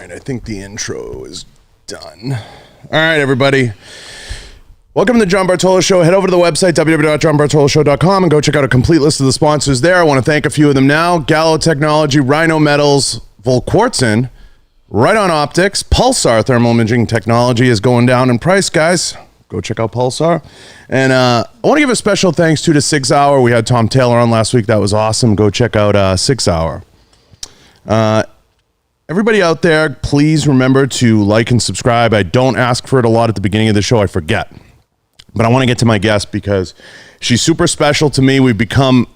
right, I think the intro is done. All right, everybody. Welcome to the John Bartolo Show. Head over to the website, www.johnbartoloshow.com, and go check out a complete list of the sponsors there. I want to thank a few of them now. Gallo Technology, Rhino Metals, Volquartsen, Right On Optics, Pulsar Thermal Imaging Technology is going down in price, guys. Go check out Pulsar. And I want to give a special thanks to 6 Hour. We had Tom Taylor on last week. That was awesome. Go check out 6 Hour. Everybody out there, please remember to like and subscribe. I don't ask for it a lot at the beginning of the show. I forget. But I want to get to my guest because she's super special to me. We've become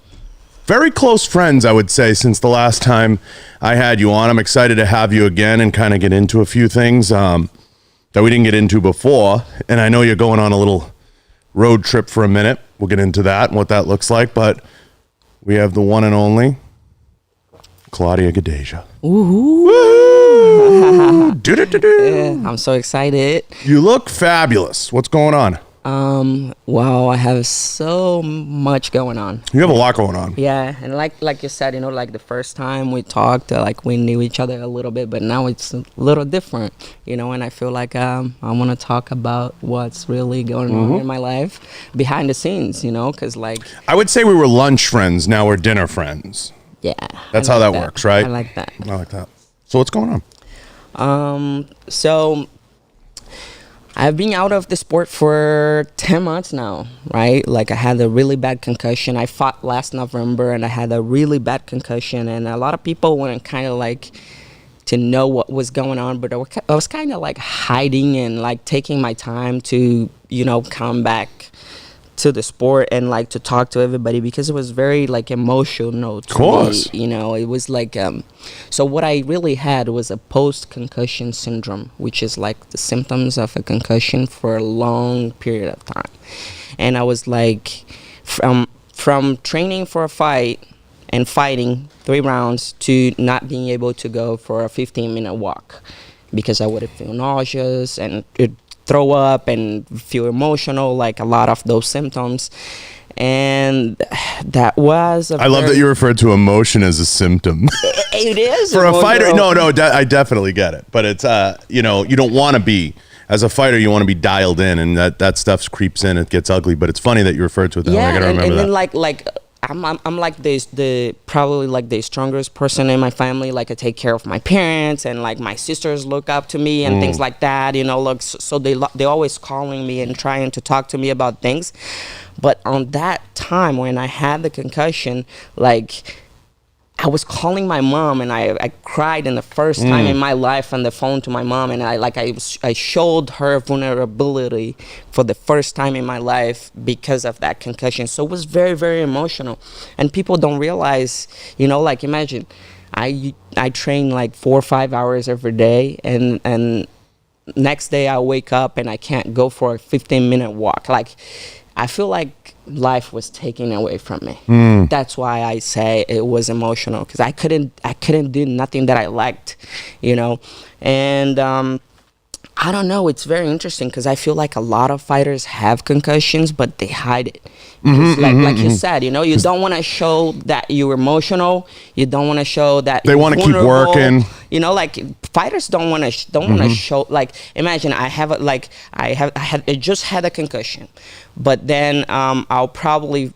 very close friends, I would say, since the last time I had you on. I'm excited to have you again and kind of get into a few things that we didn't get into before. And I know you're going on a little road trip for a minute. We'll get into that and what that looks like. But we have the one and only Claudia Gadelha. Ooh. Yeah, I'm so excited. You look fabulous. What's going on? Wow, I have so much going on. You have a lot going on. Yeah, and like you said, like the first time we talked, like we knew each other a little bit, but now it's a little different, and I feel like I want to talk about what's really going on in my life behind the scenes, because like... I would say we were lunch friends, now we're dinner friends. Yeah. That's how that works, right? I like that. I like that. So what's going on? So I've been out of the sport for 10 months now, right? Like I had a really bad concussion. I fought last November and I had a really bad concussion, and a lot of people wanted kind of like to know what was going on, but I was kind of like hiding and like taking my time to, come back to the sport and like to talk to everybody because it was very like emotional to me. It was like so what I really had was a post-concussion syndrome, which is like the symptoms of a concussion for a long period of time. And I was like from training for a fight and fighting 3 rounds to not being able to go for a 15-minute walk because I would feel nauseous and throw up and feel emotional, like a lot of those symptoms. And that was I love that you referred to emotion as a symptom. It is for a fighter. No, I definitely get it, but it's you don't want to be, as a fighter, you want to be dialed in, and that stuff creeps in, it gets ugly. But it's funny that you referred to it that way. I gotta remember that. Then like I'm like the probably like the strongest person in my family. Like I take care of my parents, and like my sisters look up to me and things like that. Look, so they always calling me and trying to talk to me about things. But on that time when I had the concussion, like I was calling my mom, and I cried in the first time in my life on the phone to my mom, and I showed her vulnerability for the first time in my life because of that concussion. So it was very, very emotional, and people don't realize, like imagine, I train like 4 or 5 hours every day, and next day I wake up and I can't go for a 15-minute walk. Like I feel like life was taken away from me. That's why I say it was emotional, because I couldn't do nothing that I liked, and I don't know, it's very interesting because I feel like a lot of fighters have concussions, but they hide it. Like you said, you don't want to show that you're emotional. You don't want to show that they want to keep working. Like fighters don't want to show. Like imagine I just had a concussion, but then I'll probably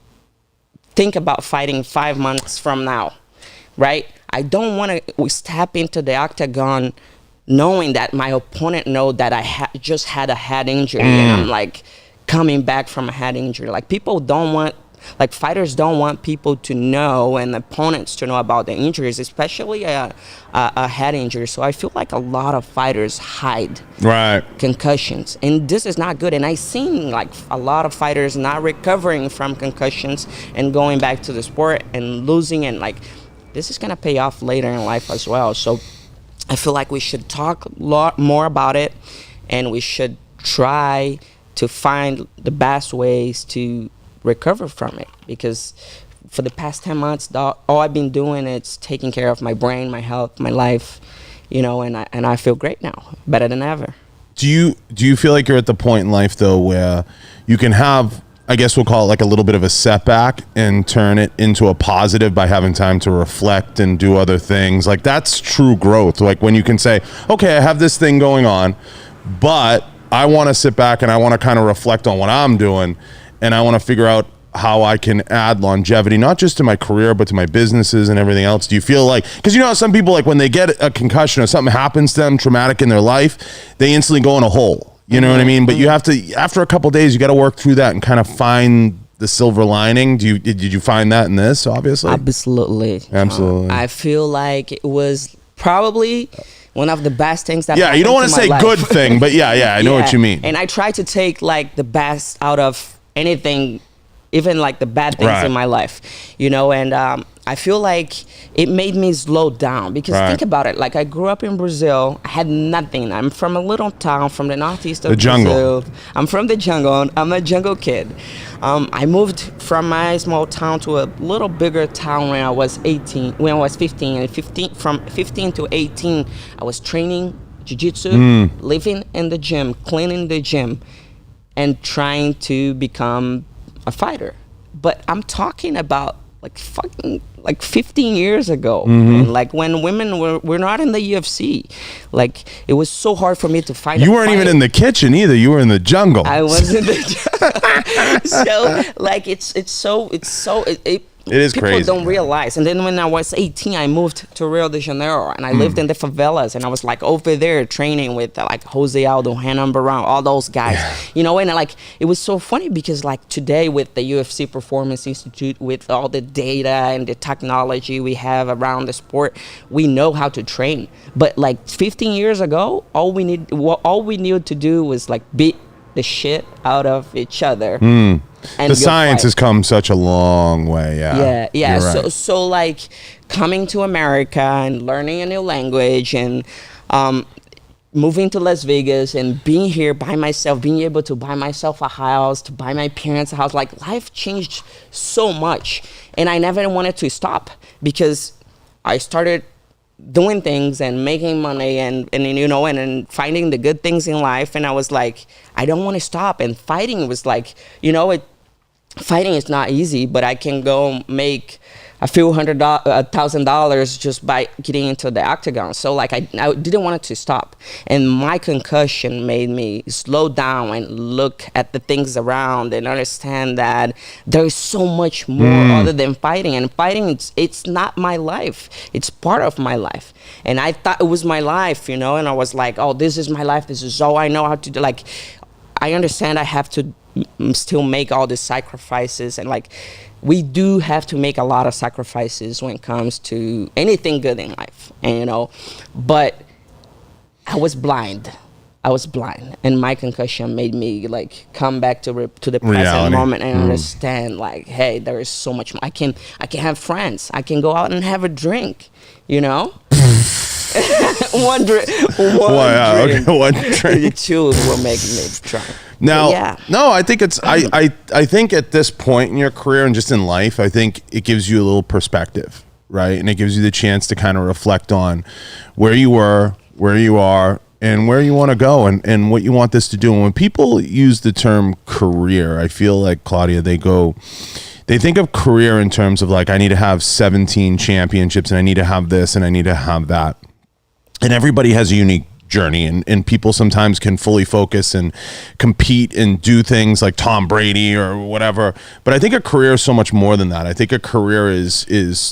think about fighting 5 months from now, right? I don't want to step into the octagon knowing that my opponent know that I just had a head injury and I'm like coming back from a head injury. Like fighters don't want people to know and opponents to know about the injuries, especially a head injury. So I feel like a lot of fighters hide concussions, and this is not good. And I've seen like a lot of fighters not recovering from concussions and going back to the sport and losing, and like this is gonna pay off later in life as well. So I feel like we should talk a lot more about it, and we should try to find the best ways to recover from it, because for the past 10 months, all I've been doing is taking care of my brain, my health, my life, and I feel great now, better than ever. Do you feel like you're at the point in life though where you can have, I guess we'll call it like a little bit of a setback and turn it into a positive by having time to reflect and do other things. Like that's true growth. Like when you can say, okay, I have this thing going on, but I want to sit back and I want to kind of reflect on what I'm doing, and I want to figure out how I can add longevity, not just to my career, but to my businesses and everything else. Do you feel like, because you know how some people, like when they get a concussion or something happens to them traumatic in their life, they instantly go in a hole. You know what I mean? But you have to, after a couple of days, you got to work through that and kind of find the silver lining. Did you find that in this, obviously? Absolutely. I feel like it was probably one of the best things that happened you don't want to say life. good thing, but I know what you mean. And I try to take like the best out of anything, even like the bad things in my life, you know, and I feel like it made me slow down because think about it. Like I grew up in Brazil. I had nothing. I'm from a little town from the northeast of the jungle. Brazil. I'm from the jungle. I'm a jungle kid. I moved from my small town to a little bigger town when I was 15. And from 15 to 18, I was training jiu-jitsu, living in the gym, cleaning the gym, and trying to become a fighter. But I'm talking about like fucking like 15 years ago, and like when women were not in the UFC. Like it was so hard for me to find you weren't even in the kitchen either. You were in the jungle. I was in the jungle. So like it is people crazy. People don't realize. And then when I was 18, I moved to Rio de Janeiro, and I lived in the favelas, and I was like over there training with like Jose Aldo, Renan Barão, all those guys, you know. And like it was so funny because like today with the UFC Performance Institute, with all the data and the technology we have around the sport, we know how to train. But like 15 years ago, all we needed to do was like beat the shit out of each other. And the science has come such a long way. Yeah. Right. So like coming to America and learning a new language and moving to Las Vegas and being here by myself, being able to buy myself a house, to buy my parents a house, like life changed so much. And I never wanted to stop because I started doing things and making money and you know and finding the good things in life, and I was like, I don't want to stop. And fighting was like, you know, fighting is not easy, but I can go make a few $100,000 just by getting into the octagon. So like I didn't want it to stop, and my concussion made me slow down and look at the things around and understand that there's so much more other than fighting. And fighting, it's not my life, it's part of my life. And I thought it was my life, you know, and I was like, oh, this is my life, this is all I know how to do. Like I understand I have to still make all the sacrifices, and like we do have to make a lot of sacrifices when it comes to anything good in life, and you know, but I was blind, and my concussion made me like come back to the present reality. Moment and understand like, hey, there is so much more. I can have friends, I can go out and have a drink, you know. One drink. One drink. Two will make me drunk. Now, no, I think it's. I think at this point in your career and just in life, I think it gives you a little perspective, right? And it gives you the chance to kind of reflect on where you were, where you are, and where you want to go, and what you want this to do. And when people use the term career, I feel like, Claudia, they think of career in terms of like, I need to have 17 championships, and I need to have this, and I need to have that. And everybody has a unique journey, and people sometimes can fully focus and compete and do things like Tom Brady or whatever. But I think a career is so much more than that. I think a career is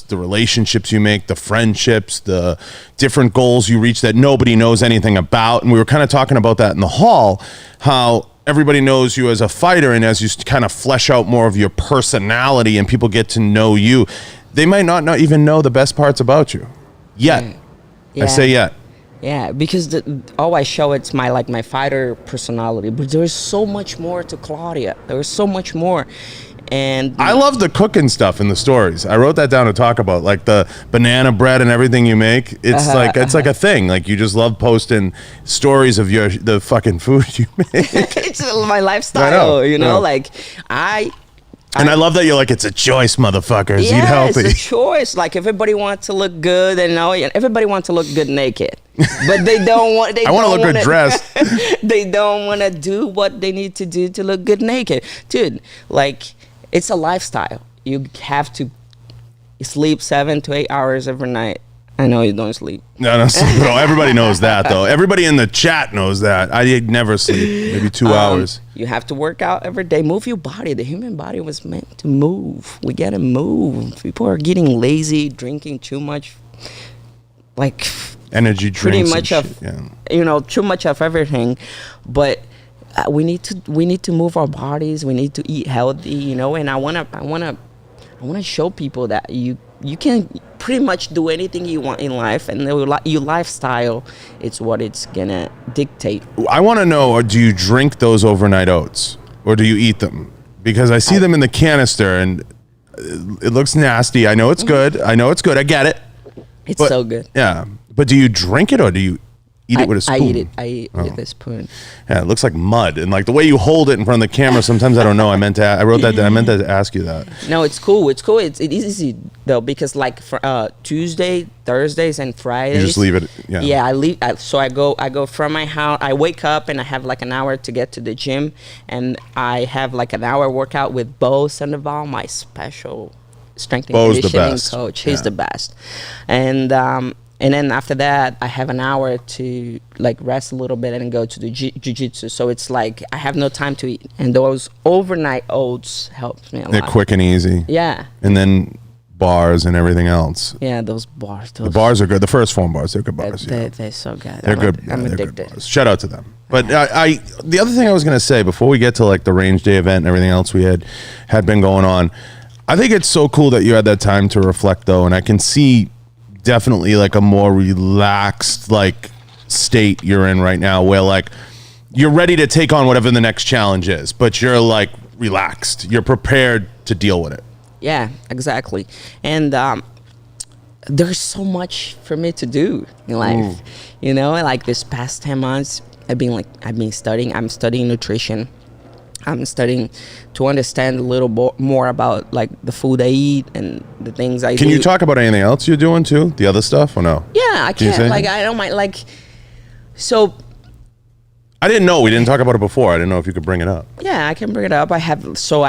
the relationships you make, the friendships, the different goals you reach that nobody knows anything about. And we were kind of talking about that in the hall, how everybody knows you as a fighter, and as you kind of flesh out more of your personality and people get to know you, they might not even know the best parts about you yet. I say yet. Yeah, because all I show, it's my fighter personality, but there's so much more to Claudia. There's so much more. And I love the cooking stuff in the stories. I wrote that down to talk about, like the banana bread and everything you make. It's it's like a thing. Like you just love posting stories of the fucking food you make. It's my lifestyle, you know. Like I love that you're like, it's a choice, motherfuckers. Yeah, eat healthy. It's a choice. Like everybody wants to look good, and everybody wants to look good naked. but they don't want. I want to look good dressed. They don't want to do what they need to do to look good naked, dude. Like, it's a lifestyle. You have to sleep 7 to 8 hours every night. I know you don't sleep. No, everybody knows that, though. Everybody in the chat knows that. I never sleep, maybe 2 hours. You have to work out every day. Move your body. The human body was meant to move. We got to move. People are getting lazy, drinking too much, like energy drinks. Pretty much too much of everything. But we need to move our bodies. We need to eat healthy, and I want to show people that you can pretty much do anything you want in life, and your lifestyle, it's what it's gonna dictate. I want to know, do you drink those overnight oats or do you eat them? Because I see them in the canister and it looks nasty. I know it's good. I get it. It's so good. Yeah. But do you drink it or do you eat it with a spoon? I eat it with a spoon. Yeah, it looks like mud, and like the way you hold it in front of the camera. Sometimes I don't know. I meant to ask you that. No, it's cool. It's cool. It's easy though, because like for Tuesday, Thursdays, and Fridays. You just leave it. Yeah. Yeah, I leave. So I go from my house. I wake up and I have like an hour to get to the gym, and I have like an hour workout with Bo Sandoval, my special strength and conditioning coach. He's the best, and then after that, I have an hour to like rest a little bit and go to the jiu-jitsu. So it's like I have no time to eat. And those overnight oats help me a lot. They're quick and easy. Yeah. And then bars and everything else. Yeah, those bars. The bars are good. The first form bars, they're good bars. They're so good. They're good. I'm they're addicted. Good. Shout out to them. But the other thing I was going to say before we get to like the range day event and everything else we had been going on, I think it's so cool that you had that time to reflect though. And I can see definitely like a more relaxed like state you're in right now, where like you're ready to take on whatever the next challenge is, but you're like relaxed, you're prepared to deal with it. Yeah, exactly. And there's so much for me to do in life. Like this past 10 months I'm studying nutrition. I'm studying to understand a little more about like the food I eat and the things I do. Can you talk about anything else you're doing too? The other stuff or no? Yeah, I can. Like I don't mind. Like, so. I didn't know. We didn't talk about it before. I didn't know if you could bring it up. Yeah, I can bring it up. So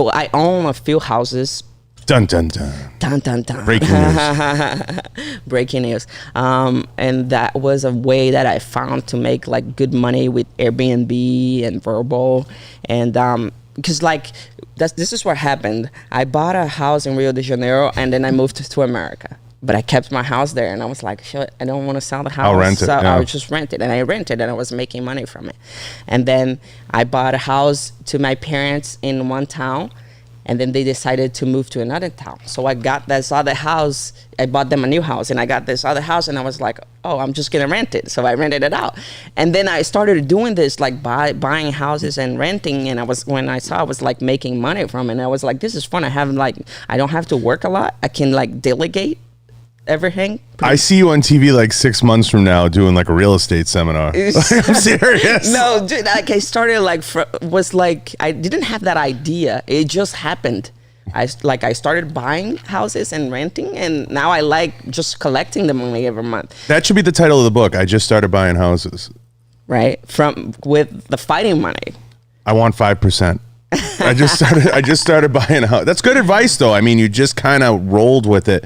I own a few houses. Dun dun dun. Dun dun dun. Breaking news. Breaking news. And that was a way that I found to make like good money with Airbnb and Verbal, and because like this is what happened. I bought a house in Rio de Janeiro, and then I moved to America. But I kept my house there, and I was like, shit, I don't want to sell the house. I'll rent it. So I would just rent it. And I rented, and I was making money from it. And then I bought a house to my parents in one town, and then they decided to move to another town. So I got this other house. I bought them a new house, and I got this other house, and I was like, oh, I'm just going to rent it. So I rented it out. And then I started doing this, like buying houses and renting. And when I saw I was like making money from it, and I was like, this is fun. I don't have to work a lot. I can like delegate everything. I see you on TV like 6 months from now doing like a real estate seminar. I'm serious. No, dude, like I started I didn't have that idea. It just happened. I started buying houses and renting, and now I like just collecting the money every month. That should be the title of the book. I just started buying houses. Right? With the fighting money. I want 5%. I just started buying a house. That's good advice though. I mean, you just kind of rolled with it.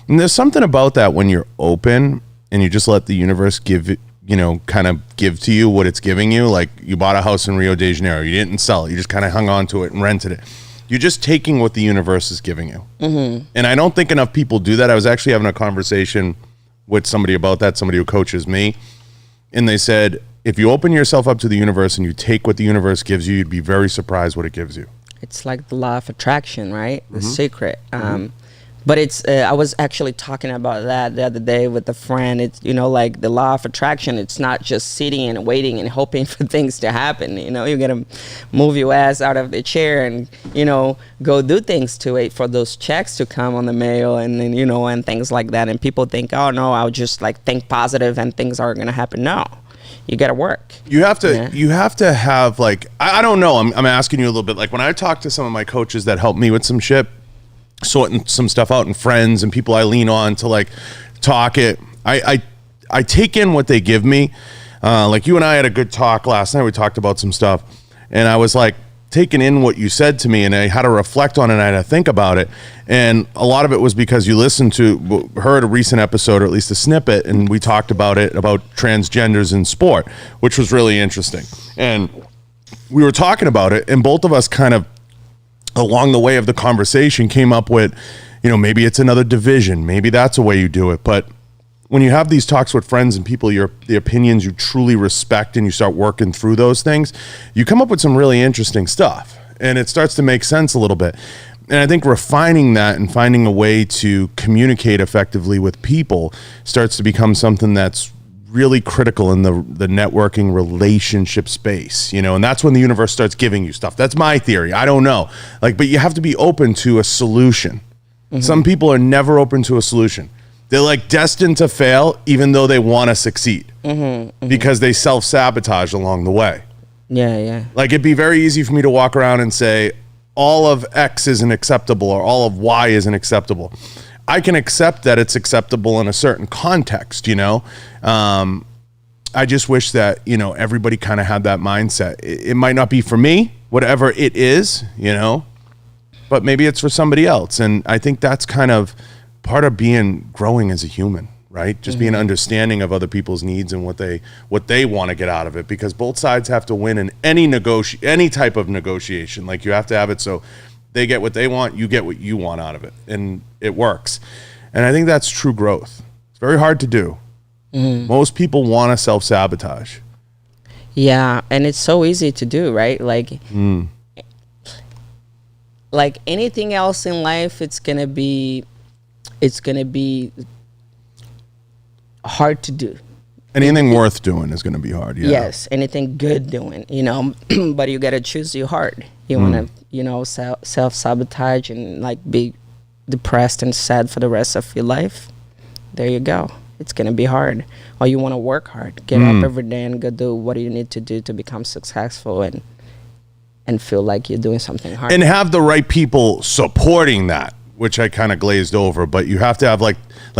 And there's something about that when you're open and you just let the universe give to you what it's giving you. Like you bought a house in Rio de Janeiro. You didn't sell it. You just kind of hung on to it and rented it. You're just taking what the universe is giving you. Mm-hmm. And I don't think enough people do that. I was actually having a conversation with somebody about that, somebody who coaches me. And they said, if you open yourself up to the universe and you take what the universe gives you, you'd be very surprised what it gives you. It's like the law of attraction, right? The secret. But it's, I was actually talking about that the other day with a friend. It's, like the law of attraction, it's not just sitting and waiting and hoping for things to happen. You got to move your ass out of the chair and, go do things to it for those checks to come on the mail and and things like that. And people think, oh no, I'll just like think positive and things are going to happen. No. You got to work. You have to have like, I don't know. I'm asking you a little bit. Like when I talk to some of my coaches that help me with some shit, sorting some stuff out, and friends and people I lean on to like talk it. I take in what they give me. Like you and I had a good talk last night. We talked about some stuff, and I was like taking in what you said to me, and I had to reflect on it and I had to think about it. And a lot of it was because you heard a recent episode, or at least a snippet, and we talked about transgenders in sport, which was really interesting. And we were talking about it, and both of us kind of along the way of the conversation came up with, maybe it's another division. Maybe that's a way you do it. But when you have these talks with friends and people, the opinions you truly respect, and you start working through those things, you come up with some really interesting stuff, and it starts to make sense a little bit. And I think refining that and finding a way to communicate effectively with people starts to become something that's really critical in the networking relationship space, and that's when the universe starts giving you stuff. That's my theory. I don't know. But you have to be open to a solution. Mm-hmm. Some people are never open to a solution. They're destined to fail, even though they want to succeed, because they self-sabotage along the way. Yeah. It'd be very easy for me to walk around and say, all of X isn't acceptable or all of Y isn't acceptable. I can accept that it's acceptable in a certain context, I just wish that, everybody kind of had that mindset. It might not be for me, whatever it is, but maybe it's for somebody else. And I think that's kind of part of growing as a human, right? Just being understanding of other people's needs and what they want to get out of it, because both sides have to win in any type of negotiation. You have to have it so they get what they want, you get what you want out of it, and it works. And I think that's true growth. It's very hard to do. Most people want to self-sabotage. Yeah, and it's so easy to do, right? Like anything else in life, it's gonna be hard to do. Anything worth doing is gonna be hard. Yeah. Yes, anything good doing, but you gotta choose your heart. You wanna, self-sabotage and be depressed and sad for the rest of your life. There you go. It's gonna be hard. Or you wanna work hard, get up every day and go do what you need to do to become successful and feel like you're doing something hard. And have the right people supporting that, which I kind of glazed over, but you have to have like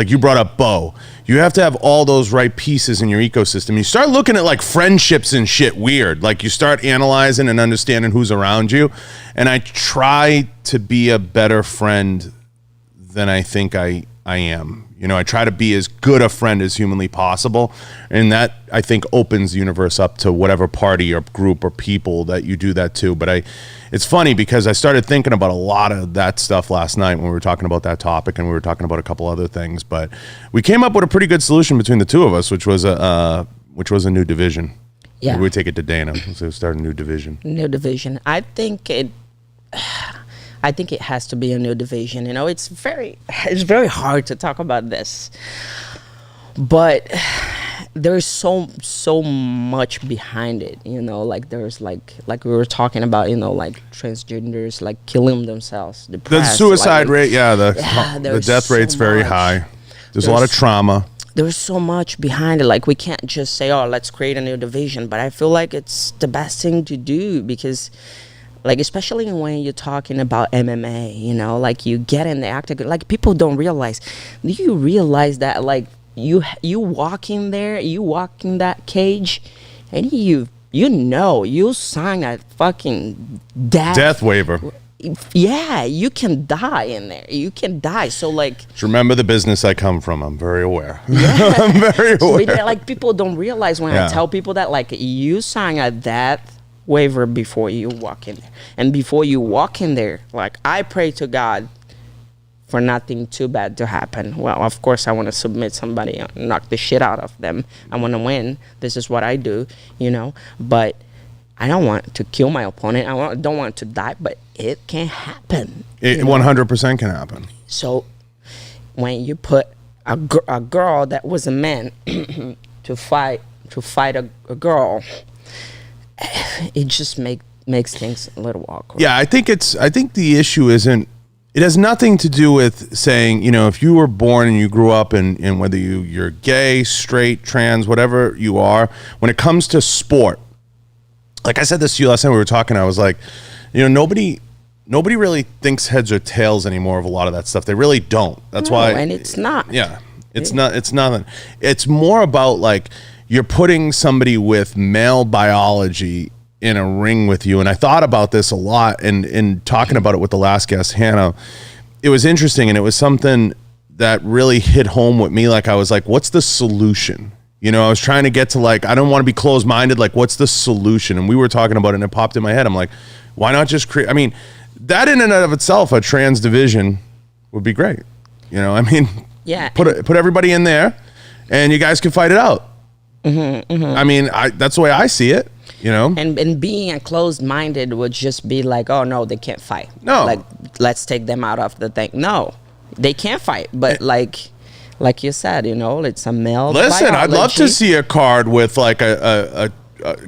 you brought up Bo. You have to have all those right pieces in your ecosystem. You start looking at friendships and shit weird. You start analyzing and understanding who's around you. And I try to be a better friend than I think I am. I try to be as good a friend as humanly possible. And that, I think, opens the universe up to whatever party or group or people that you do that to. But it's funny because I started thinking about a lot of that stuff last night when we were talking about that topic, and we were talking about a couple other things. But we came up with a pretty good solution between the two of us, which was a new division. Yeah. Maybe we take it to Dana. So start a new division. New division. I think it has to be a new division. It's very hard to talk about this, but there's so much behind it. There's like we were talking about, transgenders killing themselves. The suicide rate, the death rate's very high. There's a lot of trauma. There's so much behind it. We can't just say, oh, let's create a new division. But I feel like it's the best thing to do because, especially when you're talking about MMA, you get in the act. People don't realize. Do you realize that, you walk in there, you walk in that cage, and you sign a fucking death waiver. Yeah, you can die in there. You can die. So Just remember the business I come from. I'm very aware. Yeah. I'm very aware. So people don't realize when I tell people that you sign a death waiver before you walk in there. And before you walk in there, I pray to God for nothing too bad to happen. Well, of course, I want to submit somebody, knock the shit out of them. I want to win. This is what I do, But I don't want to kill my opponent. Don't want to die, but it can happen. It 100% can happen. So when you put a girl that was a man to fight a girl, it just makes things a little awkward. Yeah, I think the issue isn't. It has nothing to do with saying, if you were born and you grew up in whether you're gay, straight, trans, whatever you are, when it comes to sport. Like I said this to you last time we were talking, I was like, nobody really thinks heads or tails anymore of a lot of that stuff. They really don't. That's why. And it's not. Yeah. It's nothing. It's more about like you're putting somebody with male biology in a ring with you. And I thought about this a lot and talking about it with the last guest, Hannah. It was interesting, and it was something that really hit home with me. Like I was like, what's the solution? You know, I was trying to get to like, I don't want to be closed-minded. Like, what's the solution? And we were talking about it, and it popped in my head. I'm like, why not just create? I mean, that in and of itself, a trans division would be great. You know, I mean, yeah, put everybody in there, and you guys can fight it out. I mean, that's the way I see it. You know, and being a closed-minded would just be like, oh no, they can't fight. No, like let's take them out of the thing. No, they can't fight. But like you said, you know, it's a male. Listen, biology. I'd love to see a card with like a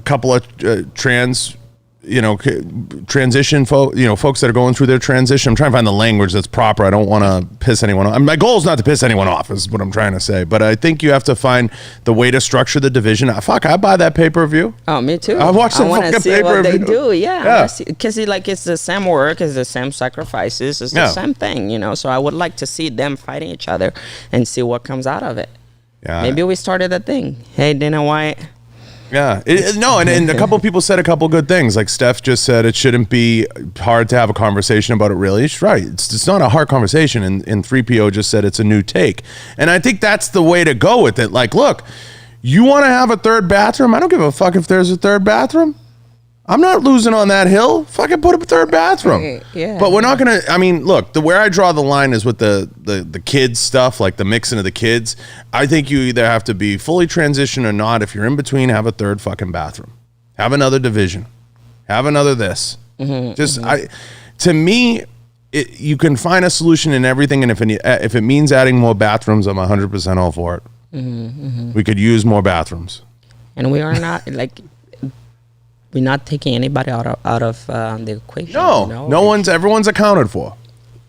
couple of trans, you know, transition folks that are going through their transition. I'm trying to find the language that's proper. I don't want to piss anyone off. My goal is not to piss anyone off, is what I'm trying to say. But I think you have to find the way to structure the division. Fuck, I buy that pay-per-view. Oh, me too. I watch some fucking see pay-per-view. what they do. Yeah. Because like it's the same work, it's the same sacrifices, it's the same thing, you know. So I would like to see them fighting each other and see what comes out of it. Yeah. Maybe we started a thing. Hey, Dana White. Yeah, and a couple of people said a couple of good things. Like Steph just said, it shouldn't be hard to have a conversation about it. Really, she's right. It's not a hard conversation. And 3PO just said it's a new take, and I think that's the way to go with it. Like, look, you want to have a third bathroom? I don't give a fuck if there's a third bathroom. I'm not losing on that hill. Fucking put up a third bathroom. Yeah. But we're not gonna. I mean, look, where I draw the line is with the kids stuff, like the mixing of the kids. I think you either have to be fully transitioned or not. If you're in between, have a third fucking bathroom. Have another division. Have another this. To me, you can find a solution in everything, and if it means adding more bathrooms, I'm 100% all for it. We could use more bathrooms. And we are not like. We're not taking anybody out of the equation. No, you know? Everyone's accounted for.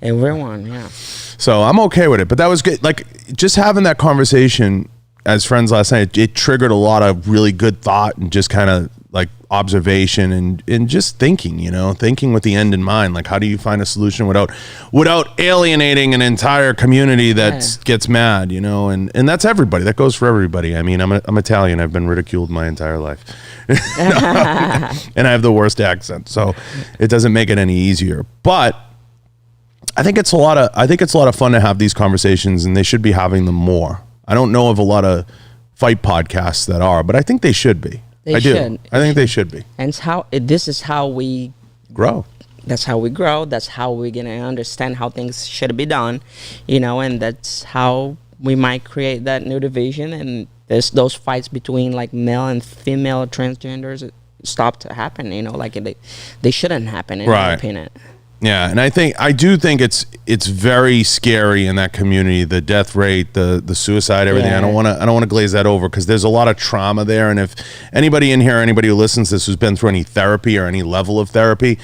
Everyone, yeah. So I'm okay with it. But that was good. Like, just having that conversation as friends last night, it triggered a lot of really good thought and just kind of like observation and just thinking, you know, thinking with the end in mind. Like, how do you find a solution without alienating an entire community that gets mad, you know? And that's everybody. That goes for everybody. I mean, I'm Italian. I've been ridiculed my entire life. And I have the worst accent, so it doesn't make it any easier. But I think it's a lot of fun to have these conversations, and they should be having them more. I don't know of a lot of fight podcasts that are, but I think they should be. I think they should be. And this is how we grow. That's how we grow. That's how we're gonna understand how things should be done, you know. And that's how we might create that new division, and those fights between like male and female transgenders stop to happen, you know, like they shouldn't happen in my opinion. Yeah, and I do think it's very scary in that community, the death rate, the suicide, everything. I don't want to glaze that over, because there's a lot of trauma there, and if anybody in here, anybody who listens to this who's been through any therapy or any level of therapy,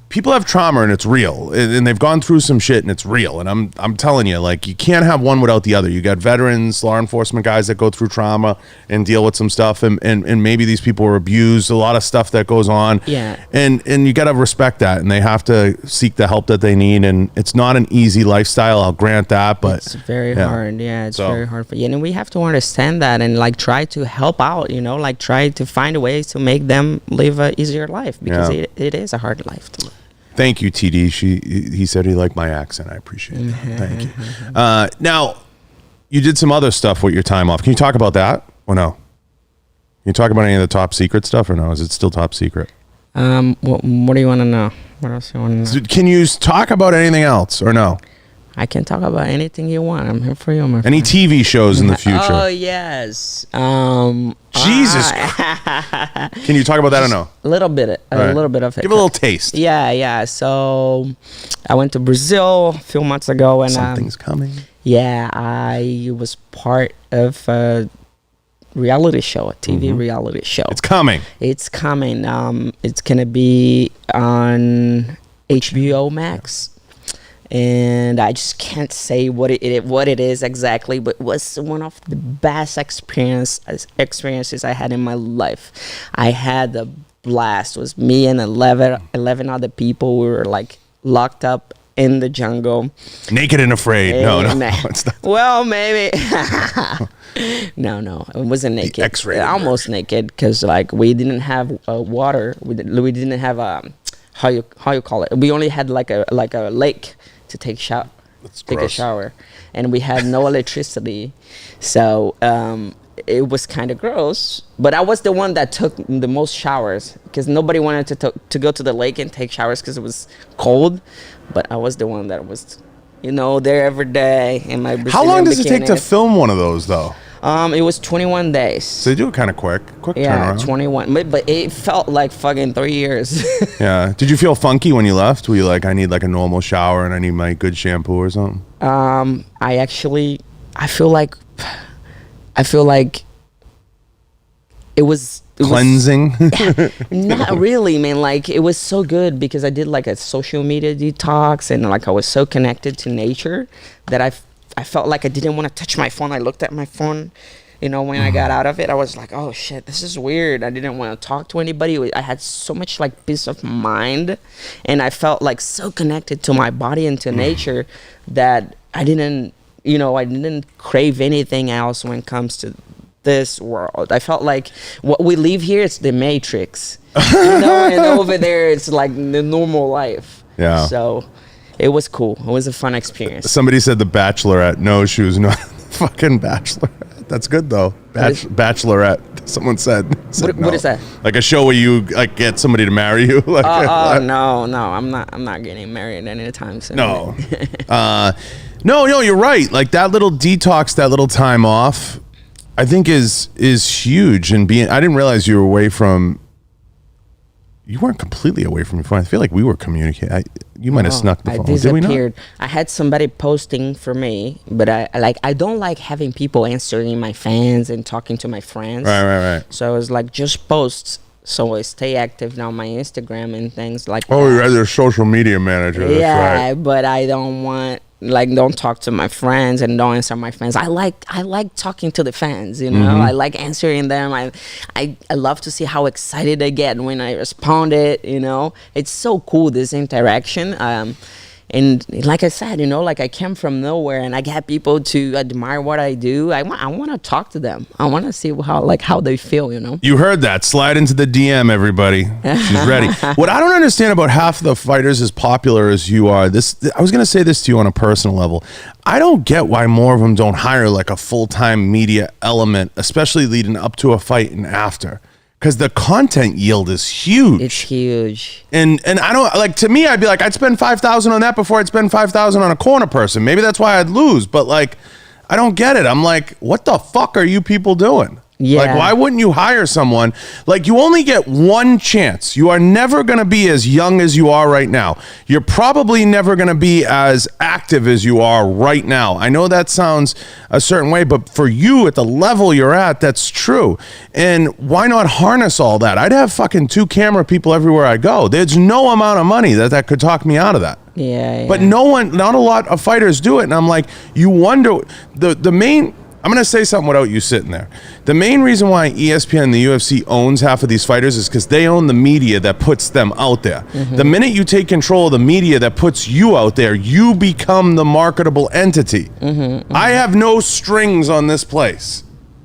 people have trauma and it's real, and they've gone through some shit and it's real. And I'm telling you, like, you can't have one without the other. You got veterans, law enforcement guys that go through trauma and deal with some stuff, and maybe these people were abused, a lot of stuff that goes on. Yeah. And you got to respect that, and they have to seek the help that they need. And it's not an easy lifestyle, I'll grant that, but it's very hard. Yeah, it's very hard for you. And we have to understand that and like try to help out, you know, like try to find ways to make them live an easier life, because it is a hard life to live. Thank you, TD. He said he liked my accent. I appreciate it. Thank you. Now, you did some other stuff with your time off. Can you talk about that or no? Can you talk about any of the top secret stuff or no? Is it still top secret? What do you want to know? What else you want to know? Can you talk about anything else or no? I can talk about anything you want. I'm here for you, my friend. Any TV shows in the future? Oh, yes. Jesus Christ. Can you talk about that or no? A little bit of it. Give a little taste. Yeah. So I went to Brazil a few months ago, and something's coming. Yeah, I was part of a reality show, a TV reality show. It's coming. It's gonna be on HBO Max. And I just can't say what it is exactly, but it was one of the best experiences I had in my life. I had a blast. It was me and 11 other people. We were like locked up in the jungle. Naked and afraid. No, it's not. Well, maybe. No, it wasn't naked. X-rated almost naked, because like we didn't have water. We didn't have how you call it. We only had like a lake to take a shower, and we had no electricity, so it was kind of gross. But I was the one that took the most showers, because nobody wanted to go to the lake and take showers because it was cold. But I was the one that was, there every day in my Brazilian How long does it take to bikini. film one of those, though? It was 21 days. So they do it kind of quick Yeah, turnaround. 21. But it felt like fucking 3 years. Yeah. Did you feel funky when you left? Were you like, I need like a normal shower and I need my good shampoo or something? I feel like it was Cleansing? Not really, man. Like, it was so good because I did like a social media detox, and like I was so connected to nature that I felt like I didn't want to touch my phone. I looked at my phone, when I got out of it. I was like, oh shit, this is weird. I didn't want to talk to anybody. I had so much like peace of mind, and I felt like so connected to my body and to nature that I didn't crave anything else when it comes to this world. I felt like what we live here, it's the Matrix, and over there it's like the normal life. Yeah. So it was cool. It was a fun experience. Somebody said The Bachelorette. No, she was not fucking Bachelorette. That's good though. Bachelorette. Someone said what is that? Like a show where you like get somebody to marry you. Like, no, I'm not getting married anytime soon. No. No, you're right. Like that little detox, that little time off, I think is huge. And I didn't realize you were away from. You weren't completely away from your phone. I feel like we were communicating. You might have snuck the phone. I disappeared. Did we not? I had somebody posting for me, but I don't like having people answering my fans and talking to my friends. Right. So I was like, just posts. So I stay active on my Instagram and things like that. Oh, you're your social media manager. That's right. But I don't want don't talk to my friends and don't answer my fans. I like talking to the fans, I like answering them. I love to see how excited they get when I responded, It's so cool, this interaction. And like I said, I came from nowhere and I get people to admire what I do. I want to talk to them. I want to see how they feel, You heard that. Slide into the DM, everybody. She's ready. What I don't understand about half of the fighters as popular as you are, I was going to say this to you on a personal level. I don't get why more of them don't hire like a full-time media element, especially leading up to a fight and after. Because the content yield is huge. It's huge. And I don't, like, to me, I'd be like, I'd spend $5,000 on that before I'd spend $5,000 on a corner person. Maybe that's why I'd lose. But, like, I don't get it. I'm like, what the fuck are you people doing? Yeah. Like, why wouldn't you hire someone? Like, you only get one chance. You are never going to be as young as you are right now. You're probably never going to be as active as you are right now. I know that sounds a certain way, but for you at the level you're at, that's true. And why not harness all that? I'd have fucking 2 camera people everywhere I go. There's no amount of money that could talk me out of that. Yeah. But not a lot of fighters do it. And I'm like, you wonder, the main... I'm going to say something without you sitting there. The main reason why ESPN and the UFC owns half of these fighters is because they own the media that puts them out there. Mm-hmm. The minute you take control of the media that puts you out there, you become the marketable entity. Mm-hmm. I have no strings on this place.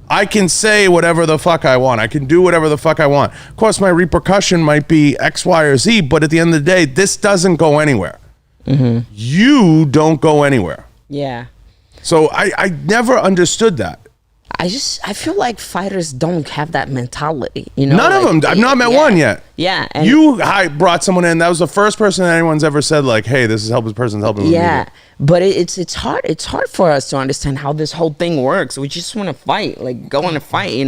I can say whatever the fuck I want. I can do whatever the fuck I want. Of course, my repercussion might be X, Y, or Z, but at the end of the day, this doesn't go anywhere. Mm-hmm. You don't go anywhere. Yeah. So I never understood that. I feel like fighters don't have that mentality, None of them. I've not met one yet. Yeah. I brought someone in. That was the first person that anyone's ever said, like, hey, this person's helping me. Yeah. But it's hard. It's hard for us to understand how this whole thing works. We just want to fight, like go on a fight,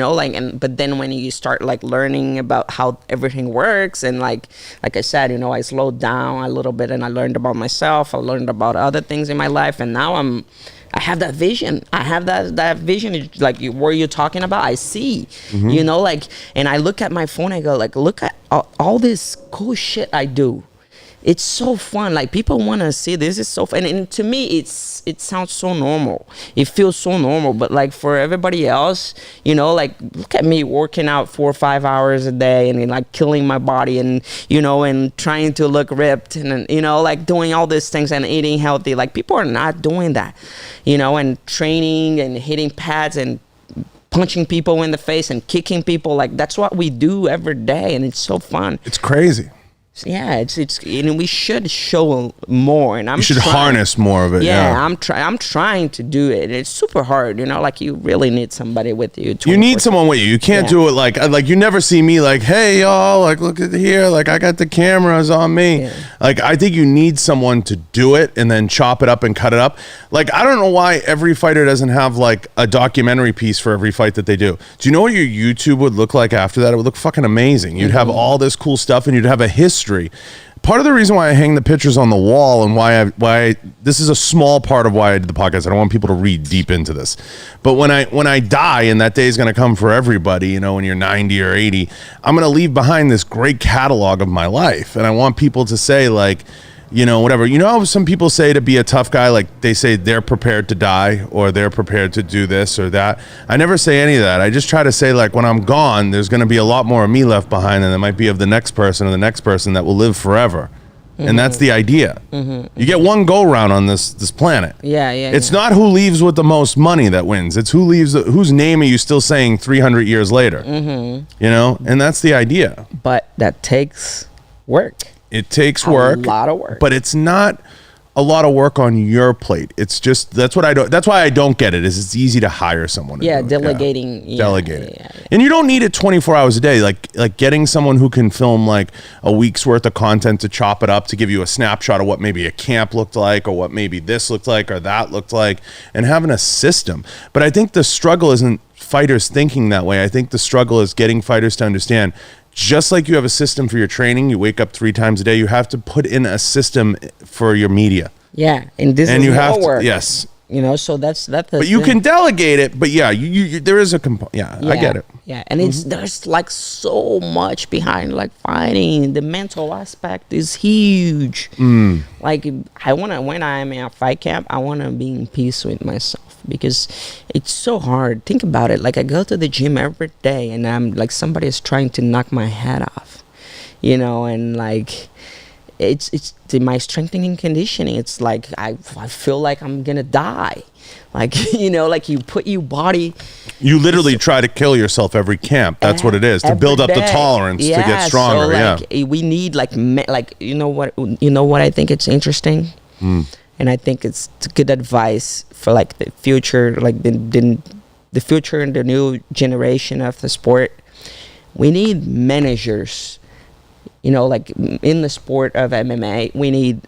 but then when you start like learning about how everything works, and like I said, I slowed down a little bit and I learned about myself. I learned about other things in my life, and now I have that vision. I have that vision, like where you're talking about. I see, and I look at my phone. I go, like, look at all this cool shit I do. it's so fun. Like, people want to see this. Is so fun. And to me, it sounds so normal. It feels so normal. But like for everybody else, you know, like look at me working out 4 or 5 hours a day and like killing my body and, you know, and trying to look ripped and, you know, like doing all these things and eating healthy. Like people are not doing that, you know, and training and hitting pads and punching people in the face and kicking people. Like that's what we do every day. And it's so fun. It's crazy. Yeah, it's and we should show more, and you should harness more of it. Yeah, I'm trying to do it. It's super hard, you know. Like you really need somebody with you. You need someone with you. You can't do it like you never see me like, hey y'all, like look at here, like I got the cameras on me. Yeah. Like I think you need someone to do it and then chop it up and cut it up. Like I don't know why every fighter doesn't have like a documentary piece for every fight that they do. Do you know what your YouTube would look like after that? It would look fucking amazing. You'd have all this cool stuff and you'd have a history. Part of the reason why I hang the pictures on the wall and why this is a small part of why I did the podcast. I don't want people to read deep into this, but when I die, and that day is going to come for everybody, you know, when you're 90 or 80, I'm going to leave behind this great catalog of my life, and I want people to say like, you know, whatever. You know how some people say to be a tough guy, like they say they're prepared to die or they're prepared to do this or that. I never say any of that. I just try to say like when I'm gone, there's going to be a lot more of me left behind than there might be of the next person or the next person that will live forever. Mm-hmm. And that's the idea. Mm-hmm. You get one go round on this planet. Yeah. It's not who leaves with the most money that wins. It's whose name are you still saying 300 years later? Mm-hmm. You know, and that's the idea. But that takes work. It takes work, a lot of work, but it's not a lot of work on your plate. It's just that's why I don't get it. Is it's easy to hire someone. Yeah, delegating. Delegating, and you don't need it 24 hours a day. Like getting someone who can film like a week's worth of content to chop it up to give you a snapshot of what maybe a camp looked like or what maybe this looked like or that looked like, and having a system. But I think the struggle isn't fighters thinking that way. I think the struggle is getting fighters to understand. Just like you have a system for your training, you wake up 3 times a day, you have to put in a system for your media. Yeah, and this is more work. Yes. You know, so that's but you can delegate it, but yeah, you there is a component. Yeah, I get it. Yeah, and there's like so much behind like fighting. The mental aspect is huge. Like when I'm in a fight camp, I want to be in peace with myself. Because it's so hard. Think about it. Like I go to the gym every day and I'm like somebody is trying to knock my head off, you know, and like it's my strengthening conditioning. It's like I feel like I'm gonna die. Like, you know, like you put your body. You literally try to kill yourself every camp. That's what it is, to build up the tolerance to get stronger. So like, we need like you know what I think it's interesting. And I think it's good advice for like the future, like the future and the new generation of the sport. We need managers, you know, like in the sport of MMA. We need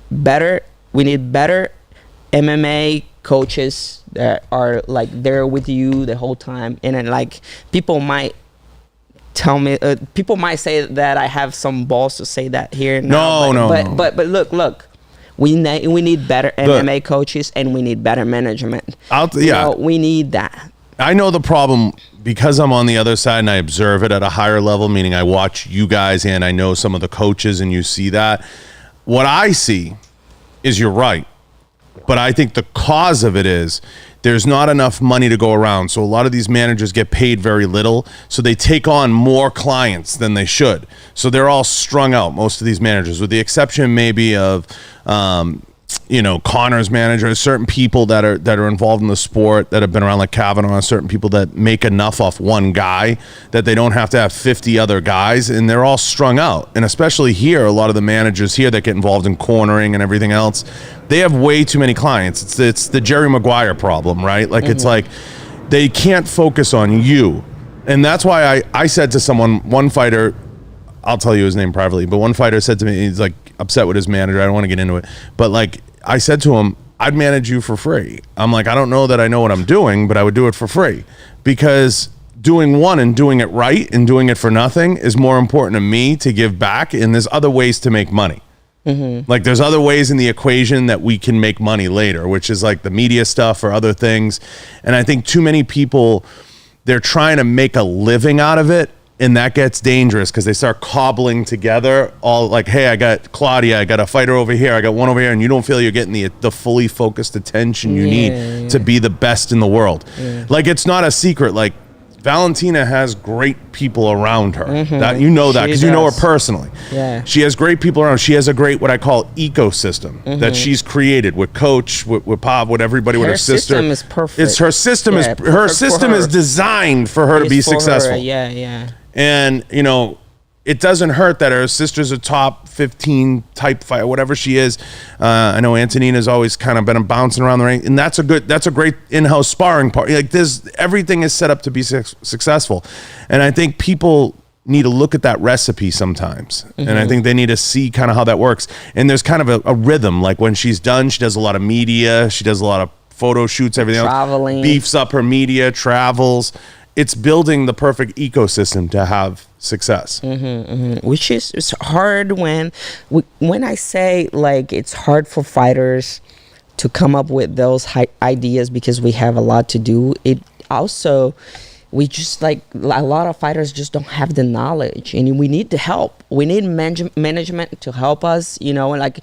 better MMA coaches that are like there with you the whole time. And then like people might tell me, people might say that I have some balls to say that here. No. But look. We need better MMA coaches and we need better management. You know, we need that. I know the problem because I'm on the other side and I observe it at a higher level, meaning I watch you guys and I know some of the coaches and you see that. What I see is you're right. But I think the cause of it is there's not enough money to go around. So a lot of these managers get paid very little. So they take on more clients than they should. So they're all strung out, most of these managers, with the exception maybe of, you know, Connor's managers, certain people that are involved in the sport that have been around like Kavanaugh, certain people that make enough off one guy that they don't have to have 50 other guys, and they're all strung out. And especially here, a lot of the managers here that get involved in cornering and everything else, they have way too many clients. It's the Jerry Maguire problem, right? Like it's like they can't focus on you. And that's why I said to someone, one fighter, I'll tell you his name privately, but one fighter said to me, he's like upset with his manager. I don't want to get into it. But like I said to him, I'd manage you for free. I'm like, I don't know that I know what I'm doing, but I would do it for free. Because doing one and doing it right and doing it for nothing is more important to me to give back. And there's other ways to make money. Like there's other ways in the equation that we can make money later, which is like the media stuff or other things. And I think too many people, they're trying to make a living out of it And that gets dangerous because they start cobbling together all like, hey, I got Claudia, I got a fighter over here, I got one over here, and you don't feel you're getting the fully focused attention you need to be the best in the world. Like, it's not a secret. Like, Valentina has great people around her. That you know that because you know her personally. She has great people around. She has a great, what I call, ecosystem that she's created with Coach, with Pop, with everybody, with her sister. System is perfect. It's her system her system is designed for her to be successful. And you know, it doesn't hurt that her sister's a top 15 type fighter, whatever she is. I know Antonina's always kind of been bouncing around the ring, and that's a great in-house sparring part. Like, everything is set up to be successful, and I think people need to look at that recipe sometimes, and I think they need to see kind of how that works. And there's kind of a rhythm. Like, when she's done, she does a lot of media, she does a lot of photo shoots, everything traveling, else, beefs up her media, travels. It's building the perfect ecosystem to have success. Which is, it's hard when I say, like, it's hard for fighters to come up with those ideas because we have a lot to do. It also, we just, like, a lot of fighters just don't have the knowledge, and we need the help. We need management to help us, you know, and like,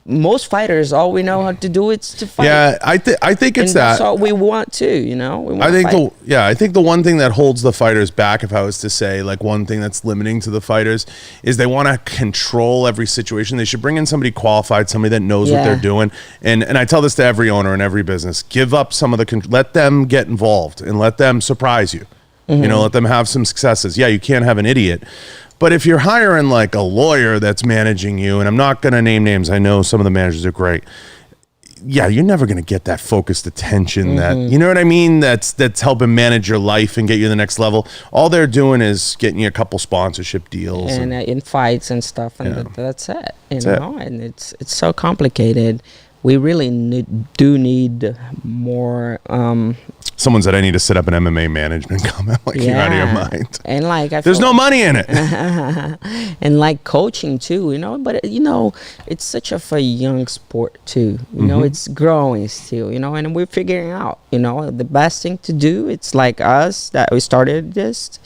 most fighters, all we know how to do is to fight. Yeah, I think it's that. That's all we want to, you know. We want I think the one thing that holds the fighters back, if I was to say, like, one thing that's limiting to the fighters, is they want to control every situation. They should bring in somebody qualified, somebody that knows what they're doing. And I tell this to every owner in every business: give up some of let them get involved and let them surprise you. You know, let them have some successes. Yeah, you can't have an idiot. But if you're hiring like a lawyer that's managing you, and I'm not going to name names, I know some of the managers are great. Yeah, you're never going to get that focused attention that, you know what I mean? That's helping manage your life and get you to the next level. All they're doing is getting you a couple sponsorship deals. And in fights and stuff, and that's it. You know, and it's so complicated. We really do need more. Someone said I need to set up an MMA management comment. Like, you're out of your mind. And like, there's no money in it. And like coaching too, you know. But you know, it's such a young sport too. You know, it's growing still. You know, and we're figuring out. You know, the best thing to do. It's like us that we started this.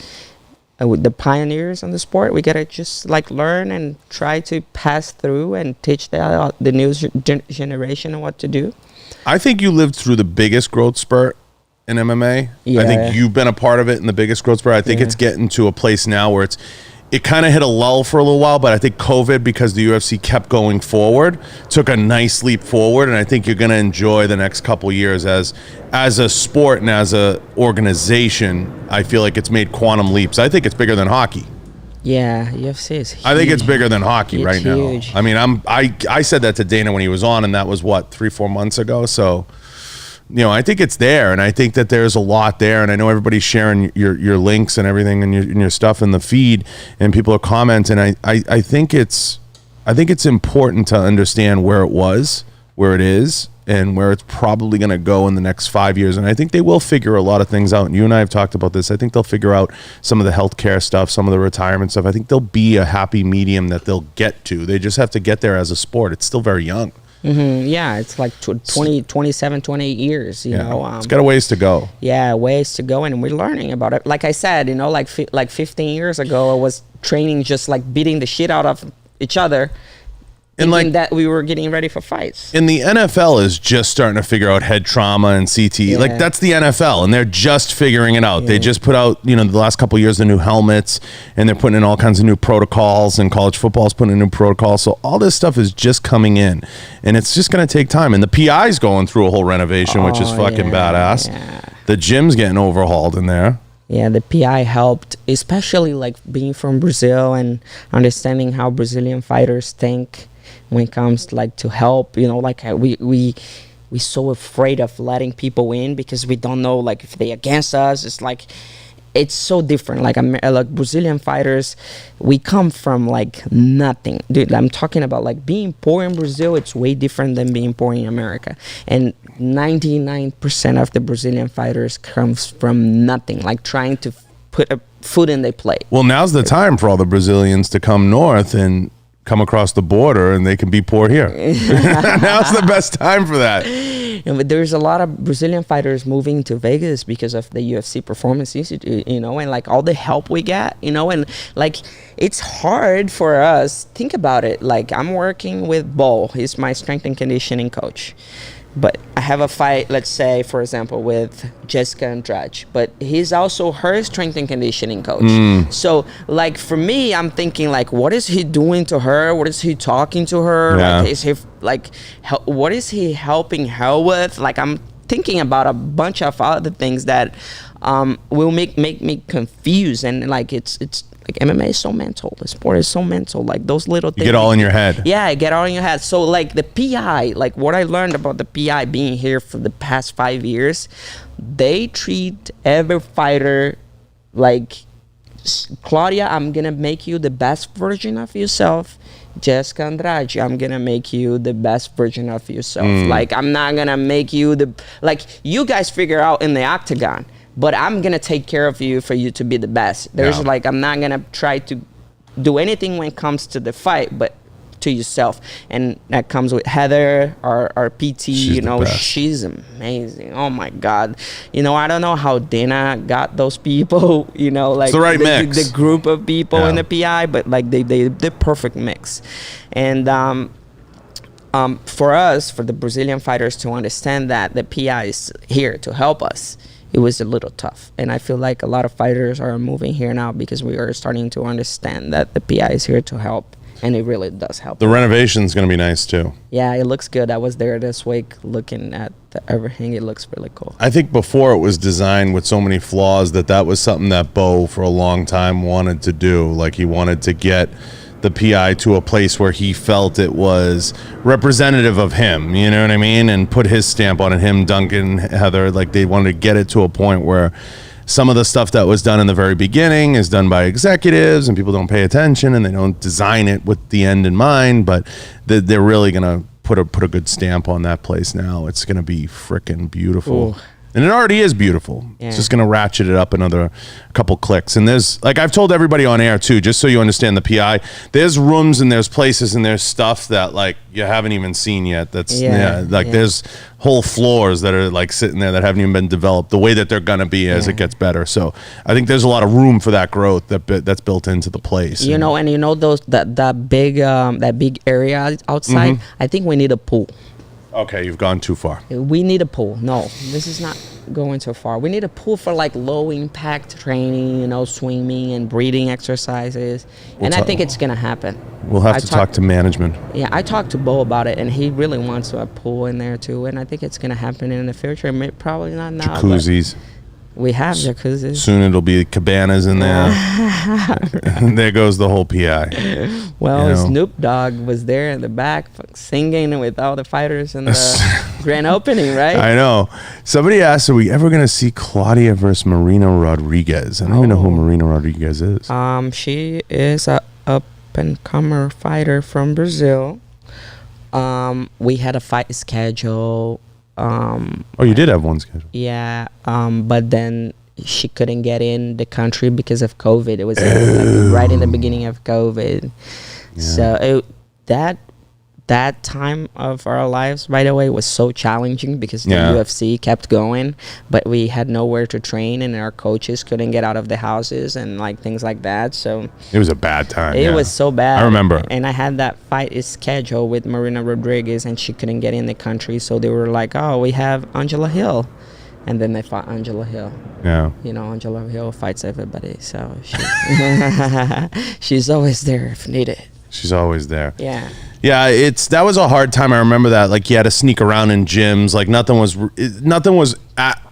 With the pioneers on the sport, we gotta just like learn and try to pass through and teach the new generation what to do. I think you lived through the biggest growth spurt in MMA. I think you've been a part of it in the biggest growth spurt. I think it's getting to a place now where it kind of hit a lull for a little while, but I think COVID, because the UFC kept going forward, took a nice leap forward, and I think you're going to enjoy the next couple years as a sport and as a organization. I feel like it's made quantum leaps. I think it's bigger than hockey. Yeah, UFC is huge. I think it's bigger than hockey right huge. now. I mean, I said that to Dana when he was on, and that was what, 3-4 months ago. So, you know, I think it's there, and I think that there's a lot there, and I know everybody's sharing your links and everything and your stuff in the feed, and people are commenting. I think it's important to understand where it was, where it is, and where it's probably going to go in the next 5 years. And I think they will figure a lot of things out. And you and I have talked about this. I think they'll figure out some of the healthcare stuff, some of the retirement stuff. I think there'll be a happy medium that they'll get to. They just have to get there as a sport. It's still very young. Yeah, it's like 27, 28 years, you know. It's got a ways to go. Yeah, ways to go, and we're learning about it. Like I said, you know, like 15 years ago, I was training just like beating the shit out of each other. And like that, we were getting ready for fights. And the NFL is just starting to figure out head trauma and CT. Like, that's the NFL, and they're just figuring it out. They just put out, you know, the last couple of years, the new helmets, and they're putting in all kinds of new protocols, and college football is putting in new protocols. So all this stuff is just coming in, and it's just going to take time. And the PI's going through a whole renovation, which is fucking badass. The gym's getting overhauled in there. Yeah, the PI helped, especially like being from Brazil and understanding how Brazilian fighters think when it comes like to help. You know, like we so afraid of letting people in because we don't know like if they against us. It's like, it's so different. Like Brazilian fighters, we come from like nothing. Dude, I'm talking about like being poor in Brazil. It's way different than being poor in America. And 99% of the Brazilian fighters comes from nothing, like trying to put a food in their plate. Well, now's the time for all the Brazilians to come north and come across the border and they can be poor here. Now's the best time for that. But there's a lot of Brazilian fighters moving to Vegas because of the UFC Performance Institute, you know, and like all the help we get, you know, and like it's hard for us. Think about it. Like I'm working with Bo. He's my strength and conditioning coach. But I have a fight, let's say, for example, with Jessica Andrade. But he's also her strength and conditioning coach. So, like, for me, I'm thinking, like, what is he doing to her? What is he talking to her? Yeah. Like, is he, like, what is he helping her with? Like, I'm thinking about a bunch of other things that will make me confused. And, like, it's like MMA is so mental. The sport is so mental. Like those little things. You get all in your head. Yeah, get all in your head. So like the PI, like what I learned about the PI being here for the past 5 years, they treat every fighter like, Claudia, I'm going to make you the best version of yourself. Jessica Andrade, I'm going to make you the best version of yourself. Like I'm not going to make you like you guys figure out in the octagon. But I'm going to take care of you for you to be the best. There's like, I'm not going to try to do anything when it comes to the fight, but to yourself. And that comes with Heather, our PT, she's, you know, she's amazing. Oh my God. You know, I don't know how Dana got those people, you know, like it's the right mix. The group of people in the PI, but like the perfect mix. And, for us, for the Brazilian fighters to understand that the PI is here to help us, it was a little tough. And I feel like a lot of fighters are moving here now because we are starting to understand that the PI is here to help. And it really does help. The renovation's going to be nice too. Yeah, it looks good. I was there this week looking at everything. It looks really cool. I think before it was designed with so many flaws that was something that Bo for a long time wanted to do. Like he wanted to get the PI to a place where he felt it was representative of him, you know what I mean? And put his stamp on it, him, Duncan, Heather, like they wanted to get it to a point where some of the stuff that was done in the very beginning is done by executives and people don't pay attention and they don't design it with the end in mind, but they're really going to put a good stamp on that place now. It's going to be freaking beautiful. Ooh. And it already is beautiful. Yeah. It's just going to ratchet it up another couple clicks. And there's, like I've told everybody on air too, just so you understand the PI, there's rooms and there's places and there's stuff that like you haven't even seen yet. That's there's whole floors that are like sitting there that haven't even been developed the way that they're going to be as it gets better. So I think there's a lot of room for that growth that's built into the place. You know, and you know that big area outside, I think we need a pool. Okay, you've gone too far. We need a pool. No, this is not going too far. We need a pool for like low impact training, you know, swimming and breathing exercises. I think it's going to happen. We'll have to talk to management. Yeah, I talked to Bo about it and he really wants a pool in there too. And I think it's going to happen in the future. Probably not now. Jacuzzis. We have jacuzzis. Soon it'll be cabanas in there. And there goes the whole PI. Well, you know? Snoop Dogg was there in the back singing with all the fighters in the grand opening, right? I know. Somebody asked, are we ever going to see Claudia versus Marina Rodriguez? I don't even know who Marina Rodriguez is. She is a up-and-comer fighter from Brazil. We had a fight schedule. You did have one schedule. Yeah, but then she couldn't get in the country because of COVID. It was like right in the beginning of COVID. Yeah. So that time of our lives, by the way, was so challenging because the UFC kept going, but we had nowhere to train and our coaches couldn't get out of the houses and like things like that. So it was a bad time. It was so bad. I remember. And I had that fight scheduled with Marina Rodriguez and she couldn't get in the country. So they were like, oh, we have Angela Hill. And then they fought Angela Hill. Yeah. You know, Angela Hill fights everybody. So she's always there if needed. She's always there. Yeah. Yeah, that was a hard time. I remember that. Like you had to sneak around in gyms. Like nothing was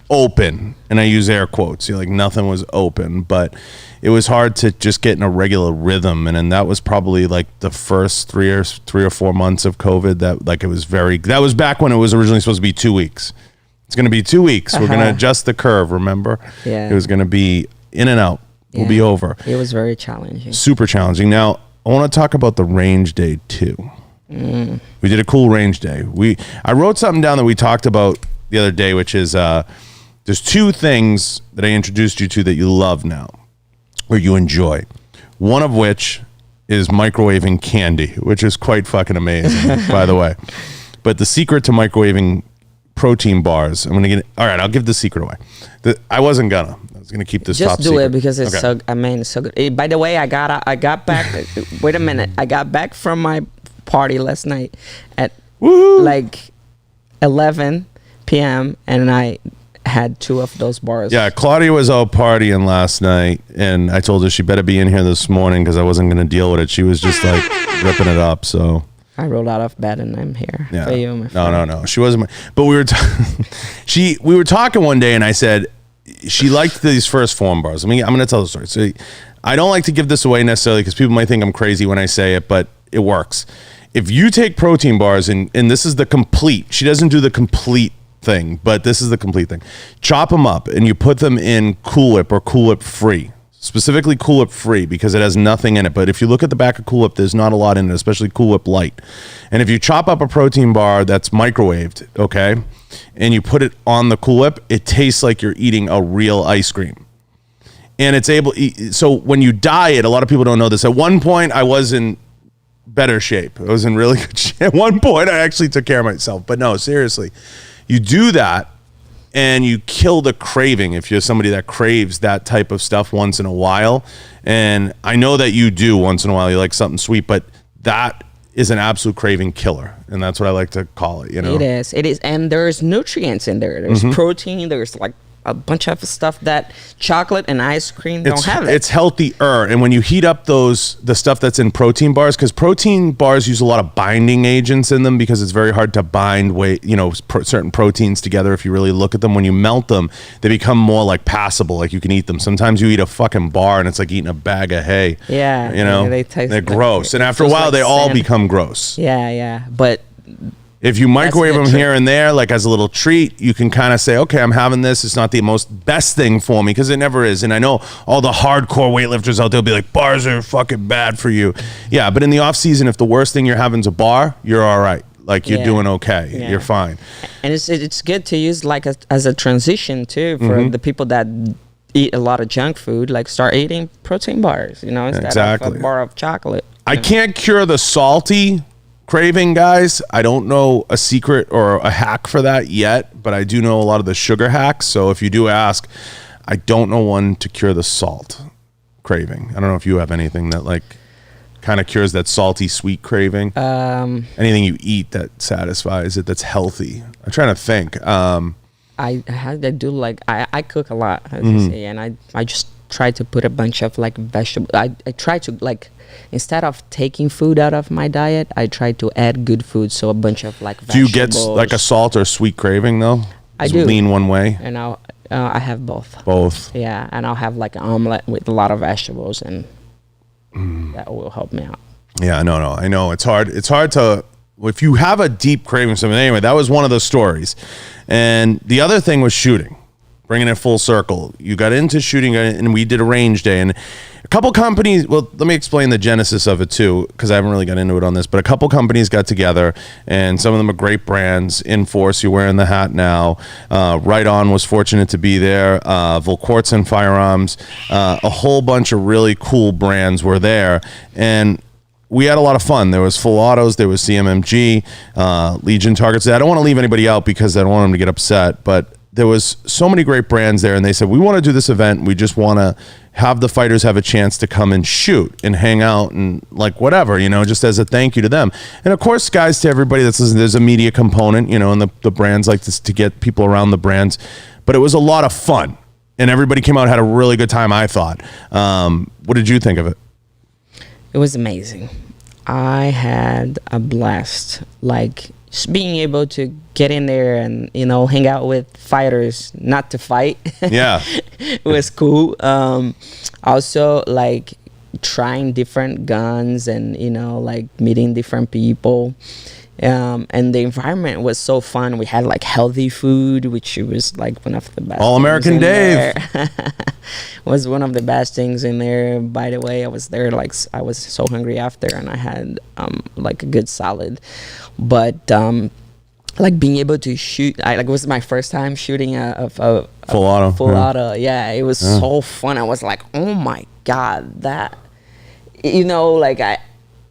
open, and I use air quotes. Like nothing was open, but it was hard to just get in a regular rhythm. And then that was probably like the first 3 or 4 months of COVID. That was back when it was originally supposed to be 2 weeks. It's going to be 2 weeks. We're going to adjust the curve. Remember? Yeah. It was going to be in and out. Yeah. We'll be over. It was very challenging. Super challenging. Now I want to talk about the range day too. We did a cool range day. I wrote something down that we talked about the other day, which is there's 2 things that I introduced you to that you love now or you enjoy. One of which is microwaving candy, which is quite fucking amazing, by the way. But the secret to microwaving protein bars, I'm going to get it. All right, I'll give the secret away. I was going to keep this top secret. Just do it because it's so, I mean, it's so good. By the way, I got back, wait a minute. I got back from my party last night at like 11 p.m. and I had 2 of those bars. Yeah, Claudia was out partying last night, and I told her she better be in here this morning because I wasn't going to deal with it. She was just like ripping it up, so... I rolled out of bed and I'm here for you, my friend. No. She wasn't. But we were talking one day, and I said she liked these first form bars. I mean, I'm going to tell the story. So I don't like to give this away necessarily because people might think I'm crazy when I say it, but it works. If you take protein bars, and this is the complete. She doesn't do the complete thing, but this is the complete thing. Chop them up, and you put them in Cool Whip or Cool Whip Free. Specifically Cool Whip Free because it has nothing in it. But if you look at the back of Cool Whip, there's not a lot in it, especially Cool Whip Light. And if you chop up a protein bar that's microwaved, okay, and you put it on the Cool Whip, it tastes like you're eating a real ice cream. And it's so when you diet, a lot of people don't know this. At one point, I was in better shape. I was in really good shape. At one point, I actually took care of myself. But no, seriously, you do that, and you kill the craving if you're somebody that craves that type of stuff once in a while. And I know that you do once in a while. You like something sweet, but that is an absolute craving killer. And that's what I like to call it, you know? It is. And there's nutrients in there. There's protein. There's like a bunch of stuff that chocolate and ice cream don't have. It's healthier. And when you heat up the stuff that's in protein bars, because protein bars use a lot of binding agents in them because it's very hard to bind certain proteins together. If you really look at them, when you melt them, they become more like passable, like you can eat them. Sometimes you eat a fucking bar and it's like eating a bag of hay. Yeah. You know, they're gross. And after a while, they all become gross. Yeah. But if you microwave them here and there, like as a little treat, you can kind of say, okay, I'm having this. It's not the best thing for me because it never is. And I know all the hardcore weightlifters out there will be like, bars are fucking bad for you. Yeah, but in the off season, if the worst thing you're having is a bar, you're all right. Like you're doing okay. Yeah. You're fine. And it's good to use like as a transition too for the people that eat a lot of junk food. Like start eating protein bars, instead of a bar of chocolate. I can't cure the salty craving, guys. I don't know a secret or a hack for that yet, but I do know a lot of the sugar hacks. So if you do ask, I don't know one to cure the salt craving. I don't know if you have anything that like kind of cures that salty sweet craving. Anything you eat that satisfies it, that's healthy. I'm trying to think. I do like I cook a lot, as you say, and I just try to put a bunch of like vegetables. I try to like, instead of taking food out of my diet, I try to add good food. So a bunch of like vegetables. Do you get like a salt or sweet craving though? I do. Lean one way? And I have both. Both? Yeah, and I'll have like an omelet with a lot of vegetables, and that will help me out. Yeah, no, I know. It's hard to, if you have a deep craving something. Anyway, that was one of the stories. And the other thing was shooting. Bringing it full circle. You got into shooting and we did a range day, and a couple companies, well, let me explain the genesis of it too, because I haven't really got into it on this, but a couple companies got together, and some of them are great brands. Enforce, you're wearing the hat now. Right On was fortunate to be there. Volquartsen Firearms, a whole bunch of really cool brands were there, and we had a lot of fun. There was Full Autos, there was CMMG, Legion Targets. I don't want to leave anybody out because I don't want them to get upset, but there was so many great brands there, and they said, we want to do this event. We just want to have the fighters have a chance to come and shoot and hang out and like whatever, just as a thank you to them. And of course, guys, to everybody that's listening, there's a media component, and the brands like this to get people around the brands. But it was a lot of fun, and everybody came out and had a really good time, I thought. What did you think of it? It was amazing. I had a blast. Like, just being able to get in there and hang out with fighters, not to fight. Yeah. It was cool. Also, like, trying different guns and like meeting different people, and the environment was so fun. We had like healthy food, which was like one of the best. All American Dave was one of the best things in there. By the way, I was there, like, I was so hungry after, and I had like a good salad. But like being able to shoot, it was my first time shooting a full auto. Full auto. Yeah, it was so fun. I was like, oh my god, that you know, like I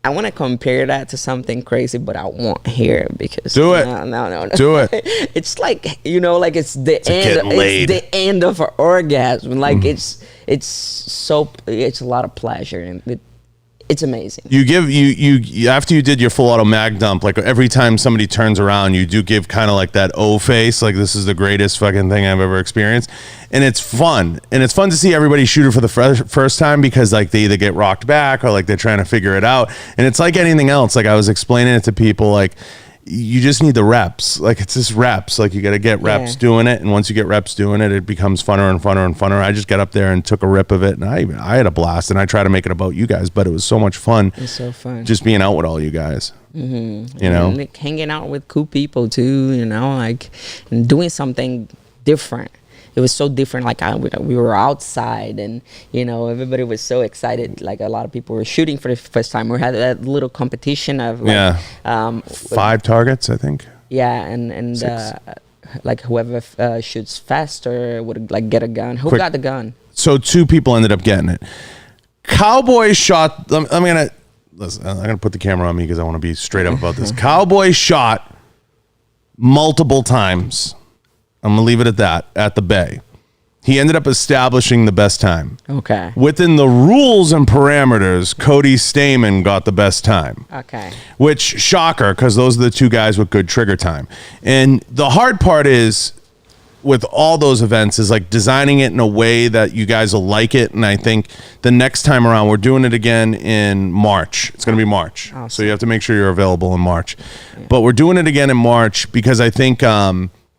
want to compare that to something crazy, but I won't hear it because do it. No. Do it. It's like, you know, like it's the end. Laid. It's the end of an orgasm. Like it's a lot of pleasure, and it's amazing. You give you after you did your full auto mag dump, like every time somebody turns around, you do give kind of like that O face, like this is the greatest fucking thing I've ever experienced, and it's fun to see everybody shoot it for the first time because like they either get rocked back or like they're trying to figure it out, and it's like anything else. Like I was explaining it to people, like you just need the reps. Like it's just reps. Like you got to get reps doing it, and once you get reps doing it, it becomes funner and funner and funner. I just got up there and took a rip of it, and I had a blast. And I try to make it about you guys, but it was so much fun. It's so fun just being out with all you guys. Mm-hmm. You know, and like hanging out with cool people too. You know, like and doing something different. It was so different. Like we were outside, and you know everybody was so excited. Like a lot of people were shooting for the first time. We had that little competition of like, 5 targets, I think. Yeah, and like whoever shoots faster would like get a gun. Who got the gun? So 2 people ended up getting it. Cowboy shot. I'm gonna put the camera on me because I want to be straight up about this. Cowboy shot multiple times. I'm gonna leave it at that at the Bay. He ended up establishing the best time. Okay. Within the rules and parameters, Cody Stamen got the best time. Okay. Which, shocker, because those are the 2 guys with good trigger time. And the hard part is, with all those events, is like designing it in a way that you guys will like it. And I think the next time around, we're doing it again in March. It's going to be March. Awesome. So you have to make sure you're available in March. Yeah. But we're doing it again in March because I think...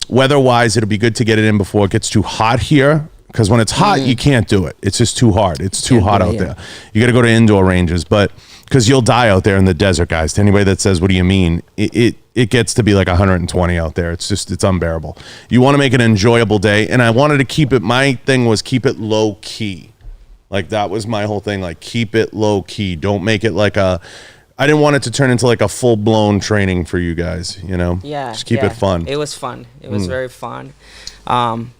weather-wise, it'll be good to get it in before it gets too hot here. Because when it's hot, you can't do it. It's just too hard. It's too hot out there. You got to go to indoor ranges, but because you'll die out there in the desert, guys. To anybody that says, "What do you mean?" It gets to be like 120 out there. It's unbearable. You want to make it an enjoyable day, and I wanted to keep it. My thing was keep it low key. Like that was my whole thing. Like keep it low key. Don't make it like a. I didn't want it to turn into like a full-blown training for you guys, you know? Yeah. Just keep it fun. It was fun. It was very fun. And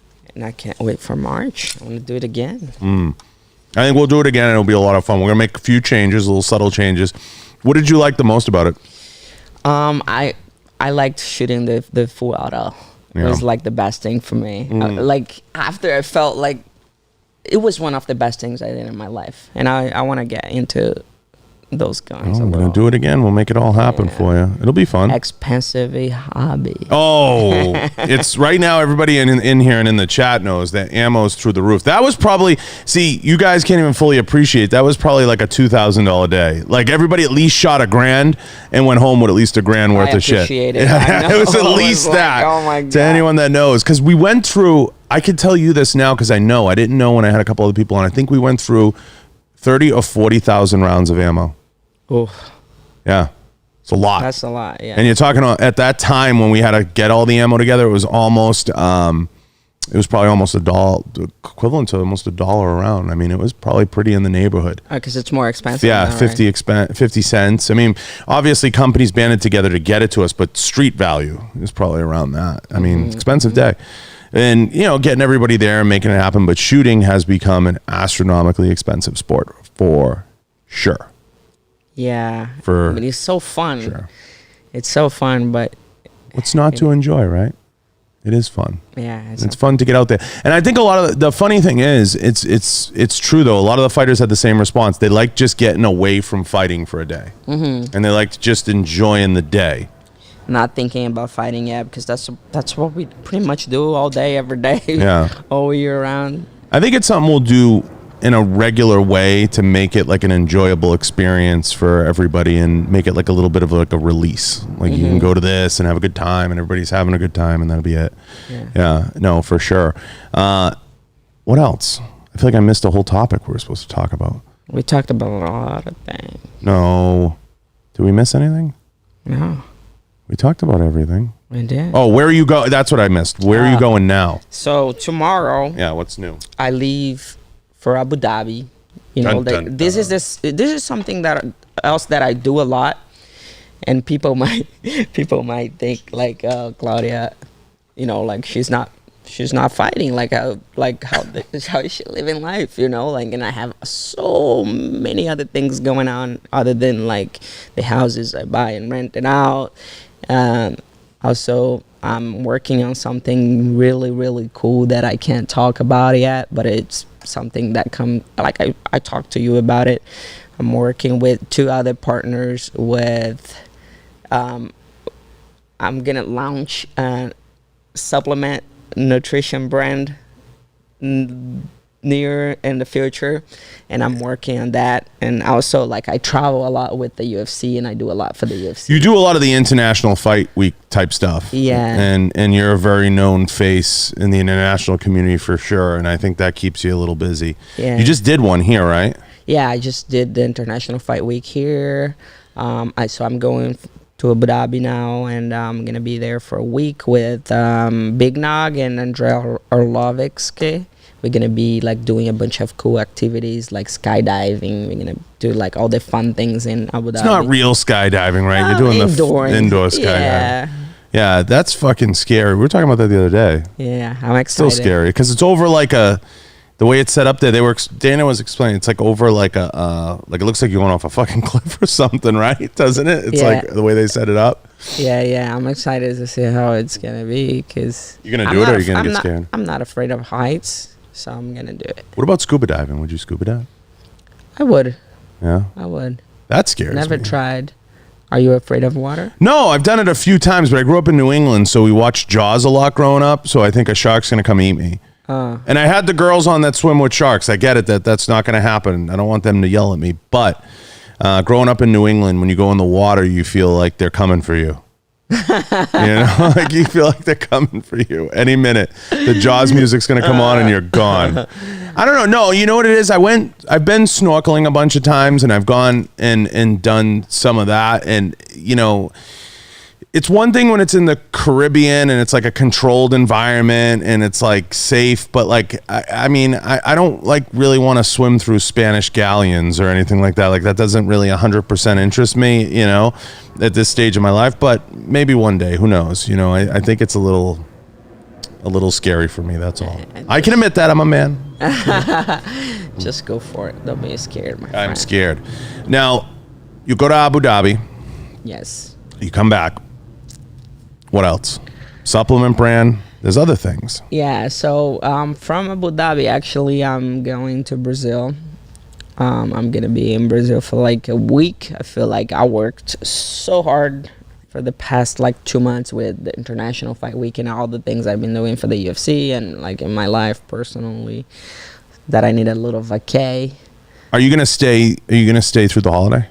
I can't wait for March. I want to do it again. I think we'll do it again, and it'll be a lot of fun. We're going to make a few changes, little subtle changes. What did you like the most about it? I liked shooting the full auto. It was like the best thing for me. Like after I felt like it was one of the best things I did in my life. And I want to get into those guns. I'm gonna do it again. We'll make it all happen for you. It'll be fun. Expensive a hobby. Oh, it's right now. Everybody in here and in the chat knows that ammo's through the roof. That was probably you guys can't even fully appreciate. That was probably like a $2,000 day. Like everybody at least shot $1,000 and went home with at least $1,000 worth of shit. It. It was at least that. Oh my God. To anyone that knows, because we went through. I could tell you this now because I know. I didn't know when I had a couple other people on. I think we went through 30 or 40,000 rounds of ammo. Oh, yeah, it's a lot. That's a lot. Yeah, and you're talking at that time when we had to get all the ammo together. It was almost, it was probably almost $1, equivalent to almost $1 a round. I mean, it was probably pretty in the neighborhood. Because it's more expensive. Yeah, now, 50 cents. I mean, obviously companies banded together to get it to us, but street value is probably around that. I mean, expensive day. And, getting everybody there and making it happen. But shooting has become an astronomically expensive sport for sure. Yeah. But it's so fun. Sure. It's so fun, but... What's not to enjoy, right? It is fun. Yeah. It's fun to get out there. And I think a lot of the funny thing is, it's true, though. A lot of the fighters had the same response. They like just getting away from fighting for a day. Mm-hmm. And they like just enjoying the day. Not thinking about fighting yet, because that's what we pretty much do all day, every day. Yeah. All year round. I think it's something we'll do in a regular way to make it like an enjoyable experience for everybody and make it like a little bit of like a release. Like you can go to this and have a good time and everybody's having a good time and that'll be it. Yeah, no, for sure. What else? I feel like I missed a whole topic we were supposed to talk about. We talked about a lot of things. No. Did we miss anything? No. We talked about everything. We did. Oh, where are you going? That's what I missed. Where are you going now? So tomorrow. Yeah, what's new? I leave for Abu Dhabi. This is something that I do a lot, and people might think like Claudia, like she's not she's not fighting how is she living life, you know, like, and I have so many other things going on other than like the houses I buy and rent it out. Also, I'm working on something really, really cool that I can't talk about yet, but it's something that I talked to you about it. I'm working with 2 other partners with I'm gonna launch a supplement nutrition brand near in the future, and I'm working on that. And also, like, I travel a lot with the UFC, and I do a lot for the UFC. You do a lot of the international fight week type stuff. Yeah. And you're a very known face in the international community for sure, and I think that keeps you a little busy. Yeah. You just did one here, right? Yeah, I just did the International Fight Week here. So I'm going to Abu Dhabi now, and I'm gonna be there for a week with Big Nog and Andrea Arlovsky. We're gonna be like doing a bunch of cool activities like skydiving. We're gonna do like all the fun things in Abu Dhabi. It's not real skydiving, right? You're doing indoor skydiving. Yeah. Yeah, that's fucking scary. We were talking about that the other day. Yeah, I'm excited. Still scary because it's over like the way it's set up there. Dana was explaining. It's like over like like it looks like you're going off a fucking cliff or something, right? Doesn't it? It's like the way they set it up. Yeah. I'm excited to see how it's gonna be because you're gonna do it, or you're gonna get scared. I'm not afraid of heights, so I'm gonna do it. What about scuba diving? Would you scuba dive? I would. Yeah, I would. That scares me. Never tried. Are you afraid of water? No, I've done it a few times, but I grew up in New England, so we watched Jaws a lot growing up. So I think a shark's gonna come eat me. And I had the girls on that swim with sharks. I get it that's not going to happen. I don't want them to yell at me. But growing up in New England, when you go in the water, you feel like they're coming for you. You know, like you feel like they're coming for you any minute. The Jaws music's going to come on and you're gone. I don't know. No, you know what it is? I've been snorkeling a bunch of times, and I've gone and done some of that. And, you know, it's one thing when it's in the Caribbean and it's like a controlled environment and it's like safe, but like, I mean, I don't like really want to swim through Spanish galleons or anything like that. Like that doesn't really 100% interest me, you know, at this stage of my life, but maybe one day, who knows? You know, I think it's a little scary for me. That's all. I can admit that I'm a man. Just go for it. Don't be scared, my friend. I'm scared. Now, you go to Abu Dhabi. Yes. You come back. What else? Supplement brand. There's other things. Yeah. So from Abu Dhabi, actually, I'm going to Brazil. I'm gonna be in Brazil for like a week. I feel like I worked so hard for the past like 2 months with the International Fight Week and all the things I've been doing for the UFC and like in my life personally, that I need a little vacay. Are you gonna stay through the holiday?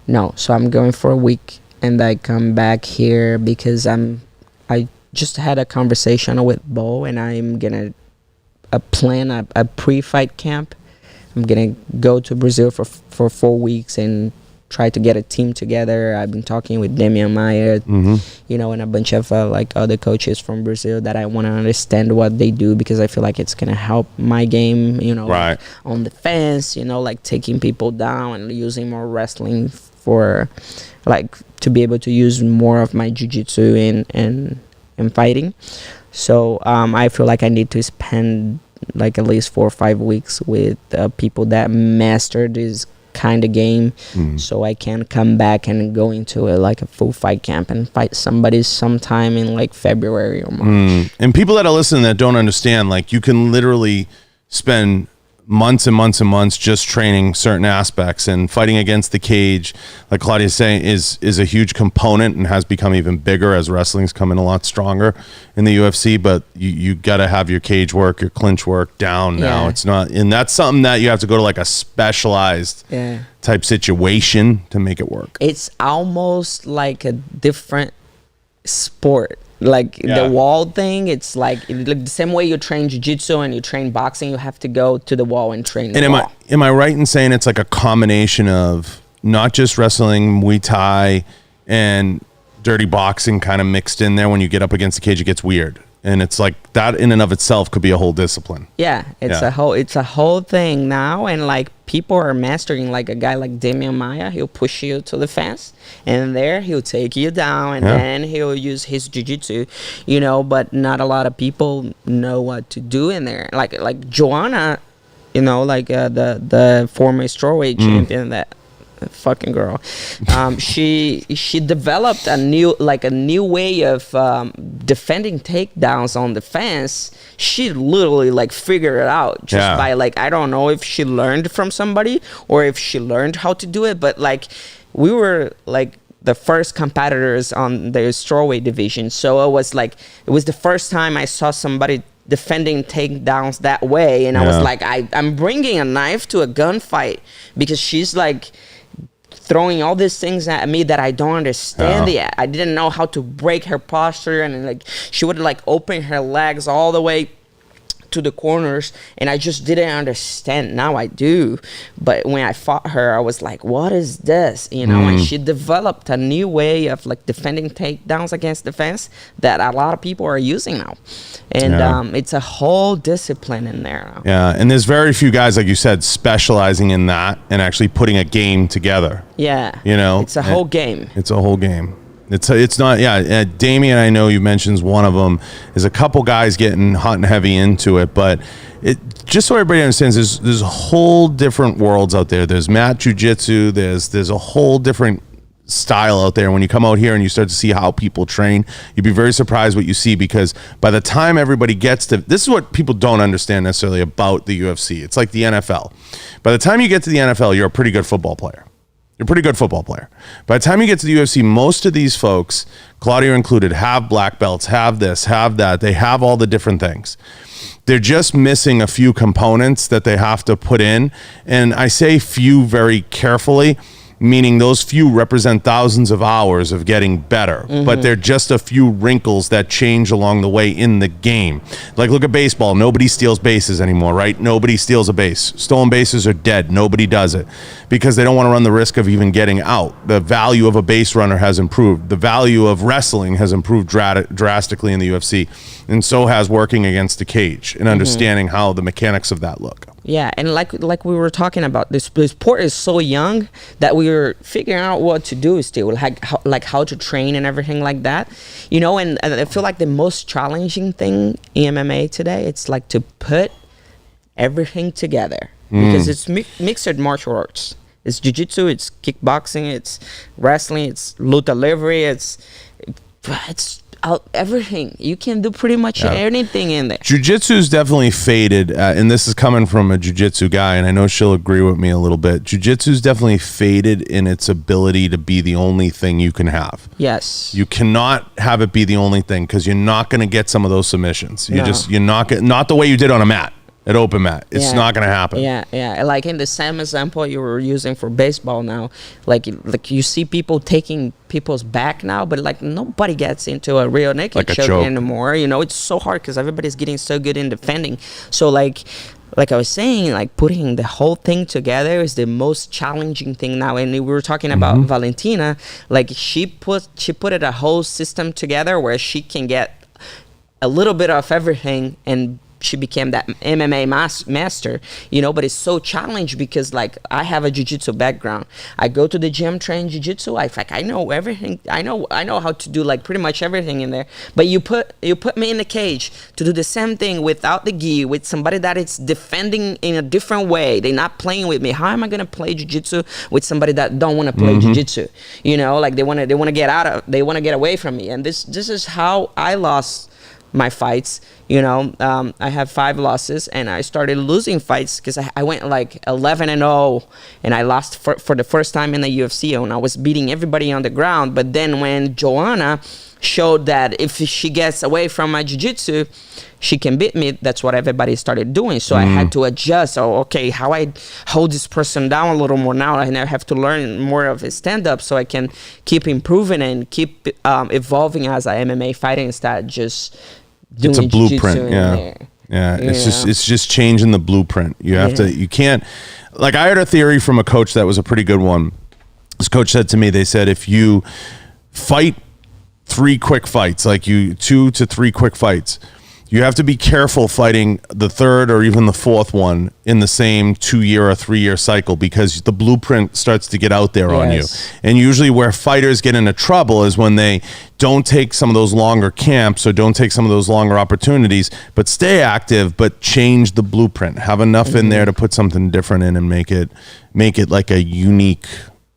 No. So I'm going for a week. And I come back here because I just had a conversation with Bo, and I'm gonna plan a pre-fight camp. I'm gonna go to Brazil for 4 weeks and try to get a team together. I've been talking with Damian Maia, you know, and a bunch of like other coaches from Brazil that I want to understand what they do, because I feel like it's gonna help my game, you know, right, like on the fence, you know, like taking people down and using more wrestling for like to be able to use more of my jiu-jitsu in fighting. So I feel like I need to spend like at least 4 or 5 weeks with people that master this kind of game, so I can come back and go into like a full fight camp and fight somebody sometime in like February or March. And people that are listening that don't understand, like you can literally spend months and months and months just training certain aspects, and fighting against the cage, like Claudia's saying, is a huge component and has become even bigger as wrestling's coming a lot stronger in the UFC. But you got to have your cage work, your clinch work down now. It's not, and that's something that you have to go to like a specialized type situation to make it work. It's almost like a different sport. Like the wall thing, it's like the same way you train jiu-jitsu and you train boxing, you have to go to the wall and train the wall. Am I right in saying it's like a combination of not just wrestling, Muay Thai, and dirty boxing kind of mixed in there? When you get up against the cage, it gets weird. And it's like that in and of itself could be a whole discipline. Yeah, it's a whole thing now, and like people are mastering. Like a guy like Damian Maia, he'll push you to the fence, and there he'll take you down, and then he'll use his jiu-jitsu, you know. But not a lot of people know what to do in there. Like Joanna, you know, like the former strawweight champion, that fucking girl, she developed a new way of defending takedowns on the fence. She literally like figured it out just by like, I don't know if she learned from somebody or if she learned how to do it, but like we were like the first competitors on the strawweight division, so it was the first time I saw somebody defending takedowns that way, and I was like, I'm bringing a knife to a gunfight, because she's like throwing all these things at me that I don't understand yet. I didn't know how to break her posture, and like she would like open her legs all the way to the corners, and I just didn't understand. Now I do, but when I fought her, I was like, what is this, you know? And she developed a new way of like defending takedowns against the fence that a lot of people are using now, and it's a whole discipline in there now. And there's very few guys, like you said, specializing in that and actually putting a game together. You know, it's a whole game. It's a whole game. It's not, Damien, I know you mentioned one of them. There's a couple guys getting hot and heavy into it, but it, just so everybody understands, there's whole different worlds out there. There's mat jiu-jitsu, there's a whole different style out there. When you come out here and you start to see how people train, you'd be very surprised what you see, because by the time everybody gets to, this is what people don't understand necessarily about the UFC. It's like the NFL. By the time you get to the NFL, you're a pretty good football player. You're a pretty good football player. By the time you get to the UFC, most of these folks, Claudia included, have black belts, have this, have that. They have all the different things. They're just missing a few components that they have to put in. And I say few very carefully, meaning those few represent thousands of hours of getting better, but they're just a few wrinkles that change along the way in the game. Like, look at baseball. Nobody steals bases anymore, right? Nobody steals a base. Stolen bases are dead. Nobody does it because they don't want to run the risk of even getting out. The value of a base runner has improved. The value of wrestling has improved drastically in the UFC, and so has working against the cage and understanding how the mechanics of that look. Yeah, and like we were talking about, this sport is so young that we were figuring out what to do still, like how to train and everything like that, you know. And I feel like the most challenging thing in MMA today, it's like to put everything together, because it's mixed martial arts. It's jiu-jitsu, it's kickboxing, it's wrestling, it's luta libre, it's everything. You can do pretty much anything in there. Jiu-jitsu's definitely faded, and this is coming from a jiu-jitsu guy, and I know she'll agree with me a little bit. Jiu-jitsu's definitely faded in its ability to be the only thing you can have. Yes. You cannot have it be the only thing, because you're not going to get some of those submissions. You're not the way you did on a mat. At open mat, it's not gonna happen. Yeah. Like in the same example you were using for baseball now, like you see people taking people's back now, but like nobody gets into a real naked choke anymore. You know, it's so hard because everybody's getting so good in defending. So like I was saying, like putting the whole thing together is the most challenging thing now. And we were talking about Valentina, like she put it a whole system together where she can get a little bit of everything, and she became that MMA master, you know. But it's so challenging because like I have a jiu-jitsu background. I go to the gym, train jiu-jitsu. I know everything. I know how to do like pretty much everything in there. But you put me in the cage to do the same thing without the gi, with somebody that is defending in a different way. They're not playing with me. How am I gonna play jiu-jitsu with somebody that don't want to play jiu-jitsu? You know, like they want to get away from me. And this is how I lost my fights. You know, I have 5 losses, and I started losing fights because I went like 11-0, and I lost for the first time in the UFC, and I was beating everybody on the ground. But then when Joanna showed that if she gets away from my jiu-jitsu, she can beat me, that's what everybody started doing. So I had to adjust. Oh, okay, how I hold this person down a little more now, and I have to learn more of his stand-up so I can keep improving and keep evolving as an MMA fighter instead of just doing it's a blueprint. There. It's just changing the blueprint. You have to, you can't, like I heard a theory from a coach that was a pretty good one. This coach said to me, they said, if you fight 3 quick fights, like 2 to 3 quick fights. You have to be careful fighting the 3rd or even the 4th one in the same 2-year or 3-year cycle, because the blueprint starts to get out there on you. And usually where fighters get into trouble is when they don't take some of those longer camps or don't take some of those longer opportunities, but stay active, but change the blueprint. Have enough in there to put something different in and make it like a unique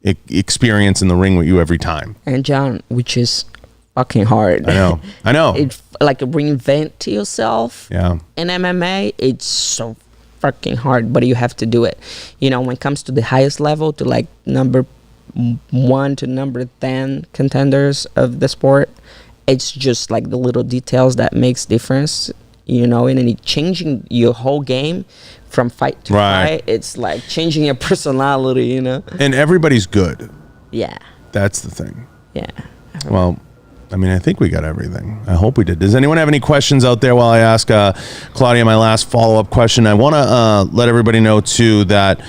experience in the ring with you every time. And John, which is fucking hard. I know. It's like reinvent yourself. Yeah. In MMA, it's so fucking hard, but you have to do it. You know, when it comes to the highest level, to like number 1 to number 10 contenders of the sport, it's just like the little details that makes difference. You know, and it changing your whole game from fight to fight. It's like changing your personality. You know. And everybody's good. Yeah. That's the thing. Yeah. Well, I mean, I think we got everything. I hope we did. Does anyone have any questions out there while I ask Claudia my last follow-up question? I want to let everybody know, too, that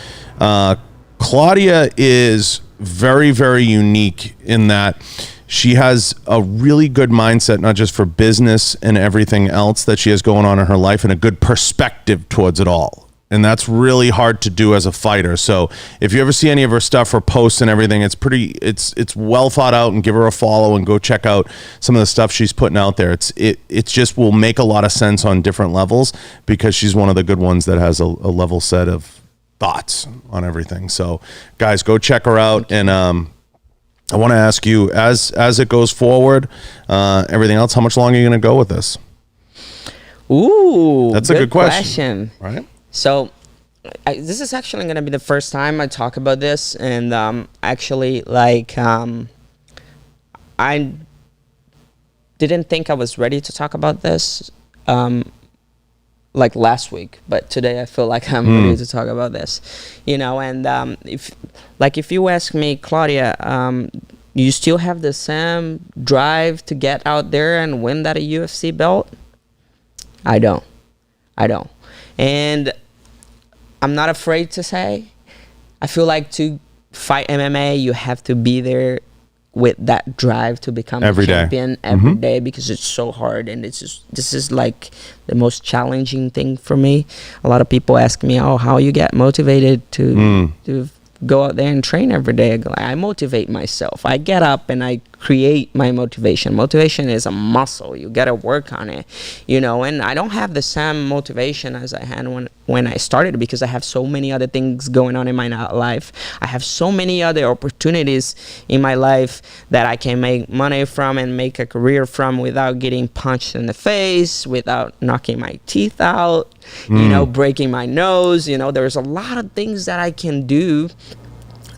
Claudia is very, very unique in that she has a really good mindset, not just for business and everything else that she has going on in her life, and a good perspective towards it all. And that's really hard to do as a fighter. So if you ever see any of her stuff or posts and everything, it's well thought out, and give her a follow and go check out some of the stuff she's putting out there. It just will make a lot of sense on different levels, because she's one of the good ones that has a level set of thoughts on everything. So guys, go check her out. And I want to ask you, as it goes forward, everything else, how much longer are you going to go with this? Ooh, that's a good question. Right? So this is actually going to be the first time I talk about this. And actually, like, I didn't think I was ready to talk about this like last week. But today I feel like I'm ready to talk about this. You know, and if you ask me, Claudia, you still have the same drive to get out there and win that UFC belt? I don't. And I'm not afraid to say, I feel like to fight MMA, you have to be there with that drive to become a champion every day, because it's so hard. And this is like the most challenging thing for me. A lot of people ask me, oh, how you get motivated to go out there and train every day? I motivate myself. I get up and I create my motivation. Motivation is a muscle. You got to work on it, you know. And I don't have the same motivation as I had when I started, because I have so many other things going on in my life. I have so many other opportunities in my life that I can make money from and make a career from without getting punched in the face, without knocking my teeth out, you know, breaking my nose. You know, there's a lot of things that I can do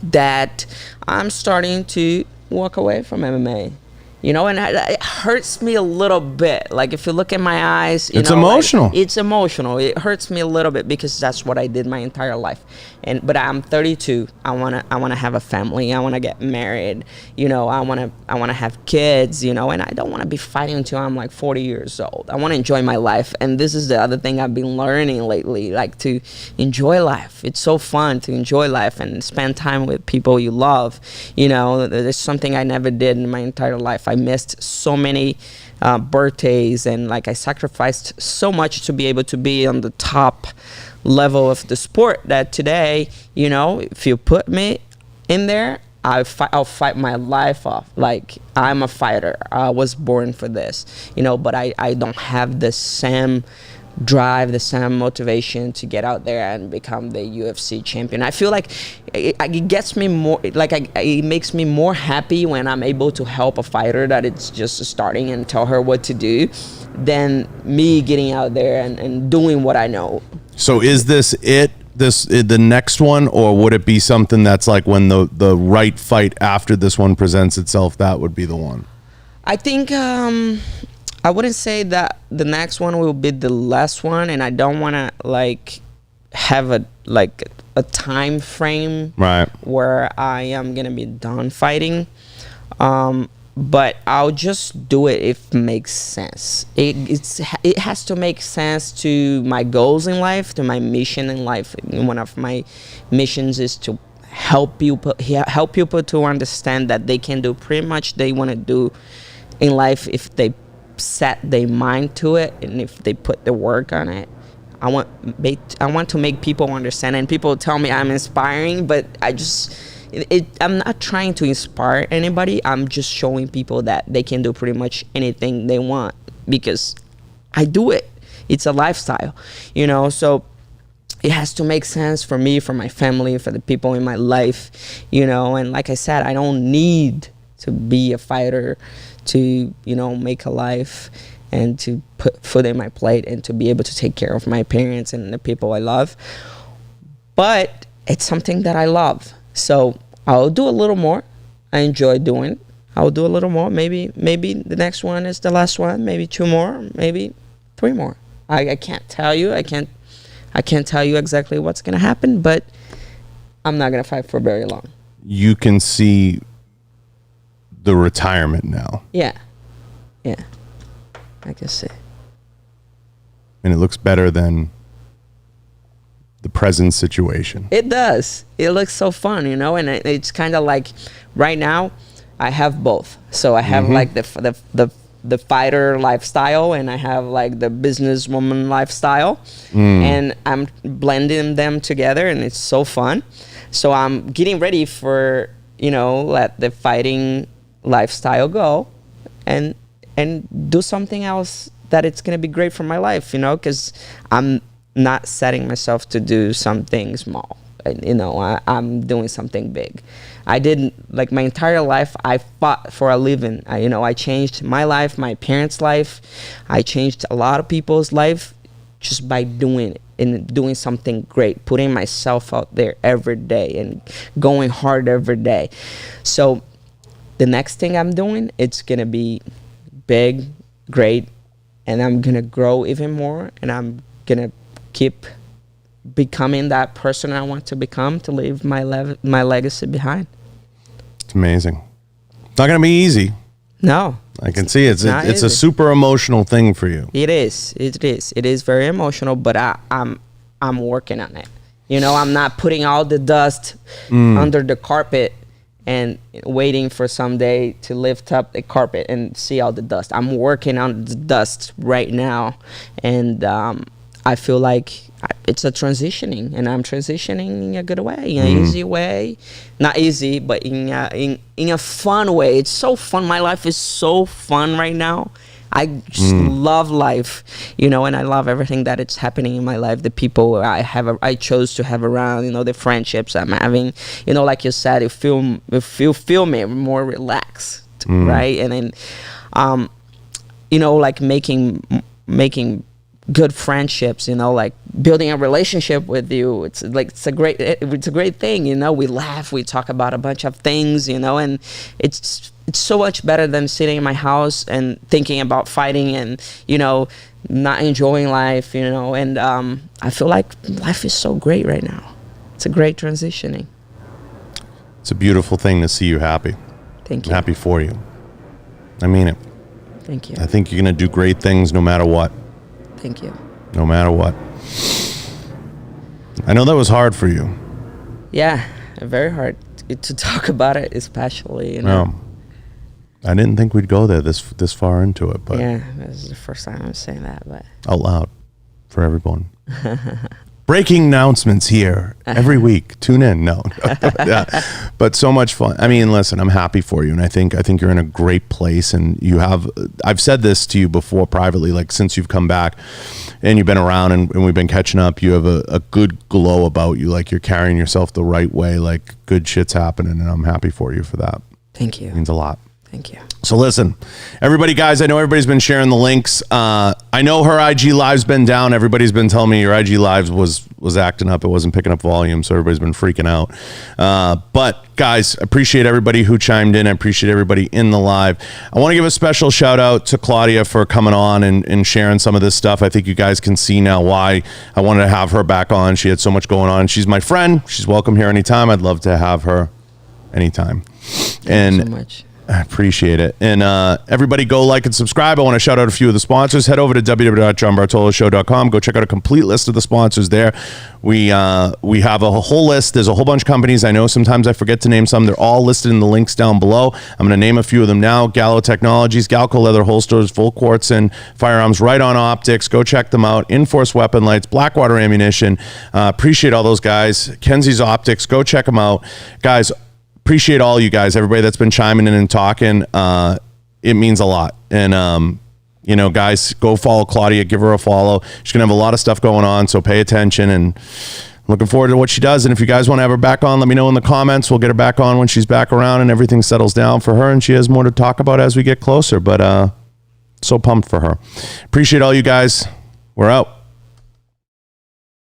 that I'm starting to walk away from MMA, you know. And it hurts me a little bit. Like, if you look in my eyes, it's emotional. Like, it's emotional. It hurts me a little bit, because that's what I did my entire life. But I'm 32. I wanna have a family. I wanna get married. You know, I wanna have kids. You know, and I don't wanna be fighting until I'm like 40 years old. I wanna enjoy my life. And this is the other thing I've been learning lately, like to enjoy life. It's so fun to enjoy life and spend time with people you love. You know, there's something I never did in my entire life. I missed so many birthdays, and like I sacrificed so much to be able to be on the top level of the sport, that today, you know, if you put me in there, I'll fight my life off. Like, I'm a fighter. I was born for this, you know. But I don't have the same drive, the same motivation to get out there and become the UFC champion. I feel like it gets me more, like it makes me more happy when I'm able to help a fighter that it's just starting and tell her what to do, than me getting out there and doing what I know. So is this the next one, or would it be something that's like when the right fight after this one presents itself, that would be the one? I think I wouldn't say that the next one will be the last one, and I don't want to like have a time frame where I am gonna be done fighting. But I'll just do it if it makes sense. It has to make sense to my goals in life, to my mission in life. One of my missions is to help people to understand that they can do pretty much they want to do in life, if they set their mind to it and if they put the work on it, I want to make people understand. And people tell me I'm inspiring, but I'm not trying to inspire anybody. I'm just showing people that they can do pretty much anything they want, because I do it. It's a lifestyle, so it has to make sense for me, for my family, for the people in my life, and like I said, I don't need to be a fighter to, make a life and to put food in my plate and to be able to take care of my parents and the people I love. But it's something that I love. So I'll do a little more. I enjoy doing. I'll do a little more. Maybe the next one is the last one. Maybe 2 more. Maybe 3 more. I can't tell you. I can't tell you exactly what's gonna happen, but I'm not gonna fight for very long. You can see the retirement now. Yeah. I can see. And it looks better than the present situation. It does. It looks so fun, and it's kind of like right now I have both. So I have like the fighter lifestyle, and I have like the businesswoman lifestyle, and I'm blending them together, and it's so fun. So I'm getting ready for, let the fighting lifestyle go and do something else that it's going to be great for my life, because I'm not setting myself to do something small. I'm doing something big. I didn't, like, my entire life I fought for a living. I changed my life, my parents' life. I changed a lot of people's life just by doing it and doing something great, putting myself out there every day and going hard every day. So the next thing I'm doing, it's going to be big, great, and I'm going to grow even more, and I'm going to keep becoming that person I want to become, to leave my legacy behind. It's amazing. It's not going to be easy. No. I can see it's a super emotional thing for you. It is. It is very emotional, but I'm working on it. I'm not putting all the dust under the carpet and waiting for someday to lift up the carpet and see all the dust. I'm working on the dust right now, and I feel like it's a transitioning, and I'm transitioning in a good way, in an easy way. Not easy, but in a fun way. It's so fun. My life is so fun right now. I just love life, and I love everything that it's happening in my life. The people I chose to have around, the friendships I'm having. Like you said, you feel me more relaxed, right? And then, like making good friendships, like building a relationship with you. It's a great thing. We laugh, we talk about a bunch of things, and it's so much better than sitting in my house and thinking about fighting and not enjoying life, and I feel like life is so great right now. It's a great transitioning. It's a beautiful thing to see you happy. Thank you. I'm happy for you. I mean it. Thank you. I think you're going to do great things no matter what. Thank you. No matter what. I know that was hard for you. Yeah, very hard to talk about it, especially, No. I didn't think we'd go there this far into it, but yeah, this is the first time I'm saying that, but out loud for everyone. Breaking announcements here every week. Tune in. No. Yeah. But so much fun. I mean, listen, I'm happy for you, and I think you're in a great place, and I've said this to you before privately, like since you've come back and you've been around and we've been catching up, you have a good glow about you, like you're carrying yourself the right way, like good shit's happening, and I'm happy for you for that. Thank you. It means a lot. Thank you. So listen, everybody, guys, I know everybody's been sharing the links. I know her IG Live's been down. Everybody's been telling me your IG Lives was acting up. It wasn't picking up volume, so everybody's been freaking out. But guys, appreciate everybody who chimed in. I appreciate everybody in the live. I want to give a special shout out to Claudia for coming on and sharing some of this stuff. I think you guys can see now why I wanted to have her back on. She had so much going on. She's my friend. She's welcome here anytime. I'd love to have her anytime. Thank you so much. I appreciate it. And everybody go like and subscribe. I want to shout out a few of the sponsors. Head over to www.johnbartoloshow.com. Go check out a complete list of the sponsors there. We have a whole list. There's a whole bunch of companies. I know sometimes I forget to name some. They're all listed in the links down below. I'm going to name a few of them now. Gallo Technologies, Galco Leather Holsters, Full Quartz and Firearms, Right On Optics. Go check them out. Enforce Weapon Lights, Blackwater Ammunition. Appreciate all those guys. Kenzie's Optics. Go check them out. Guys, appreciate all you guys, everybody that's been chiming in and talking. It means a lot. And, you know, guys, go follow Claudia. Give her a follow. She's going to have a lot of stuff going on, so pay attention. And looking forward to what she does. And if you guys want to have her back on, let me know in the comments. We'll get her back on when she's back around and everything settles down for her and she has more to talk about as we get closer. But so pumped for her. Appreciate all you guys. We're out.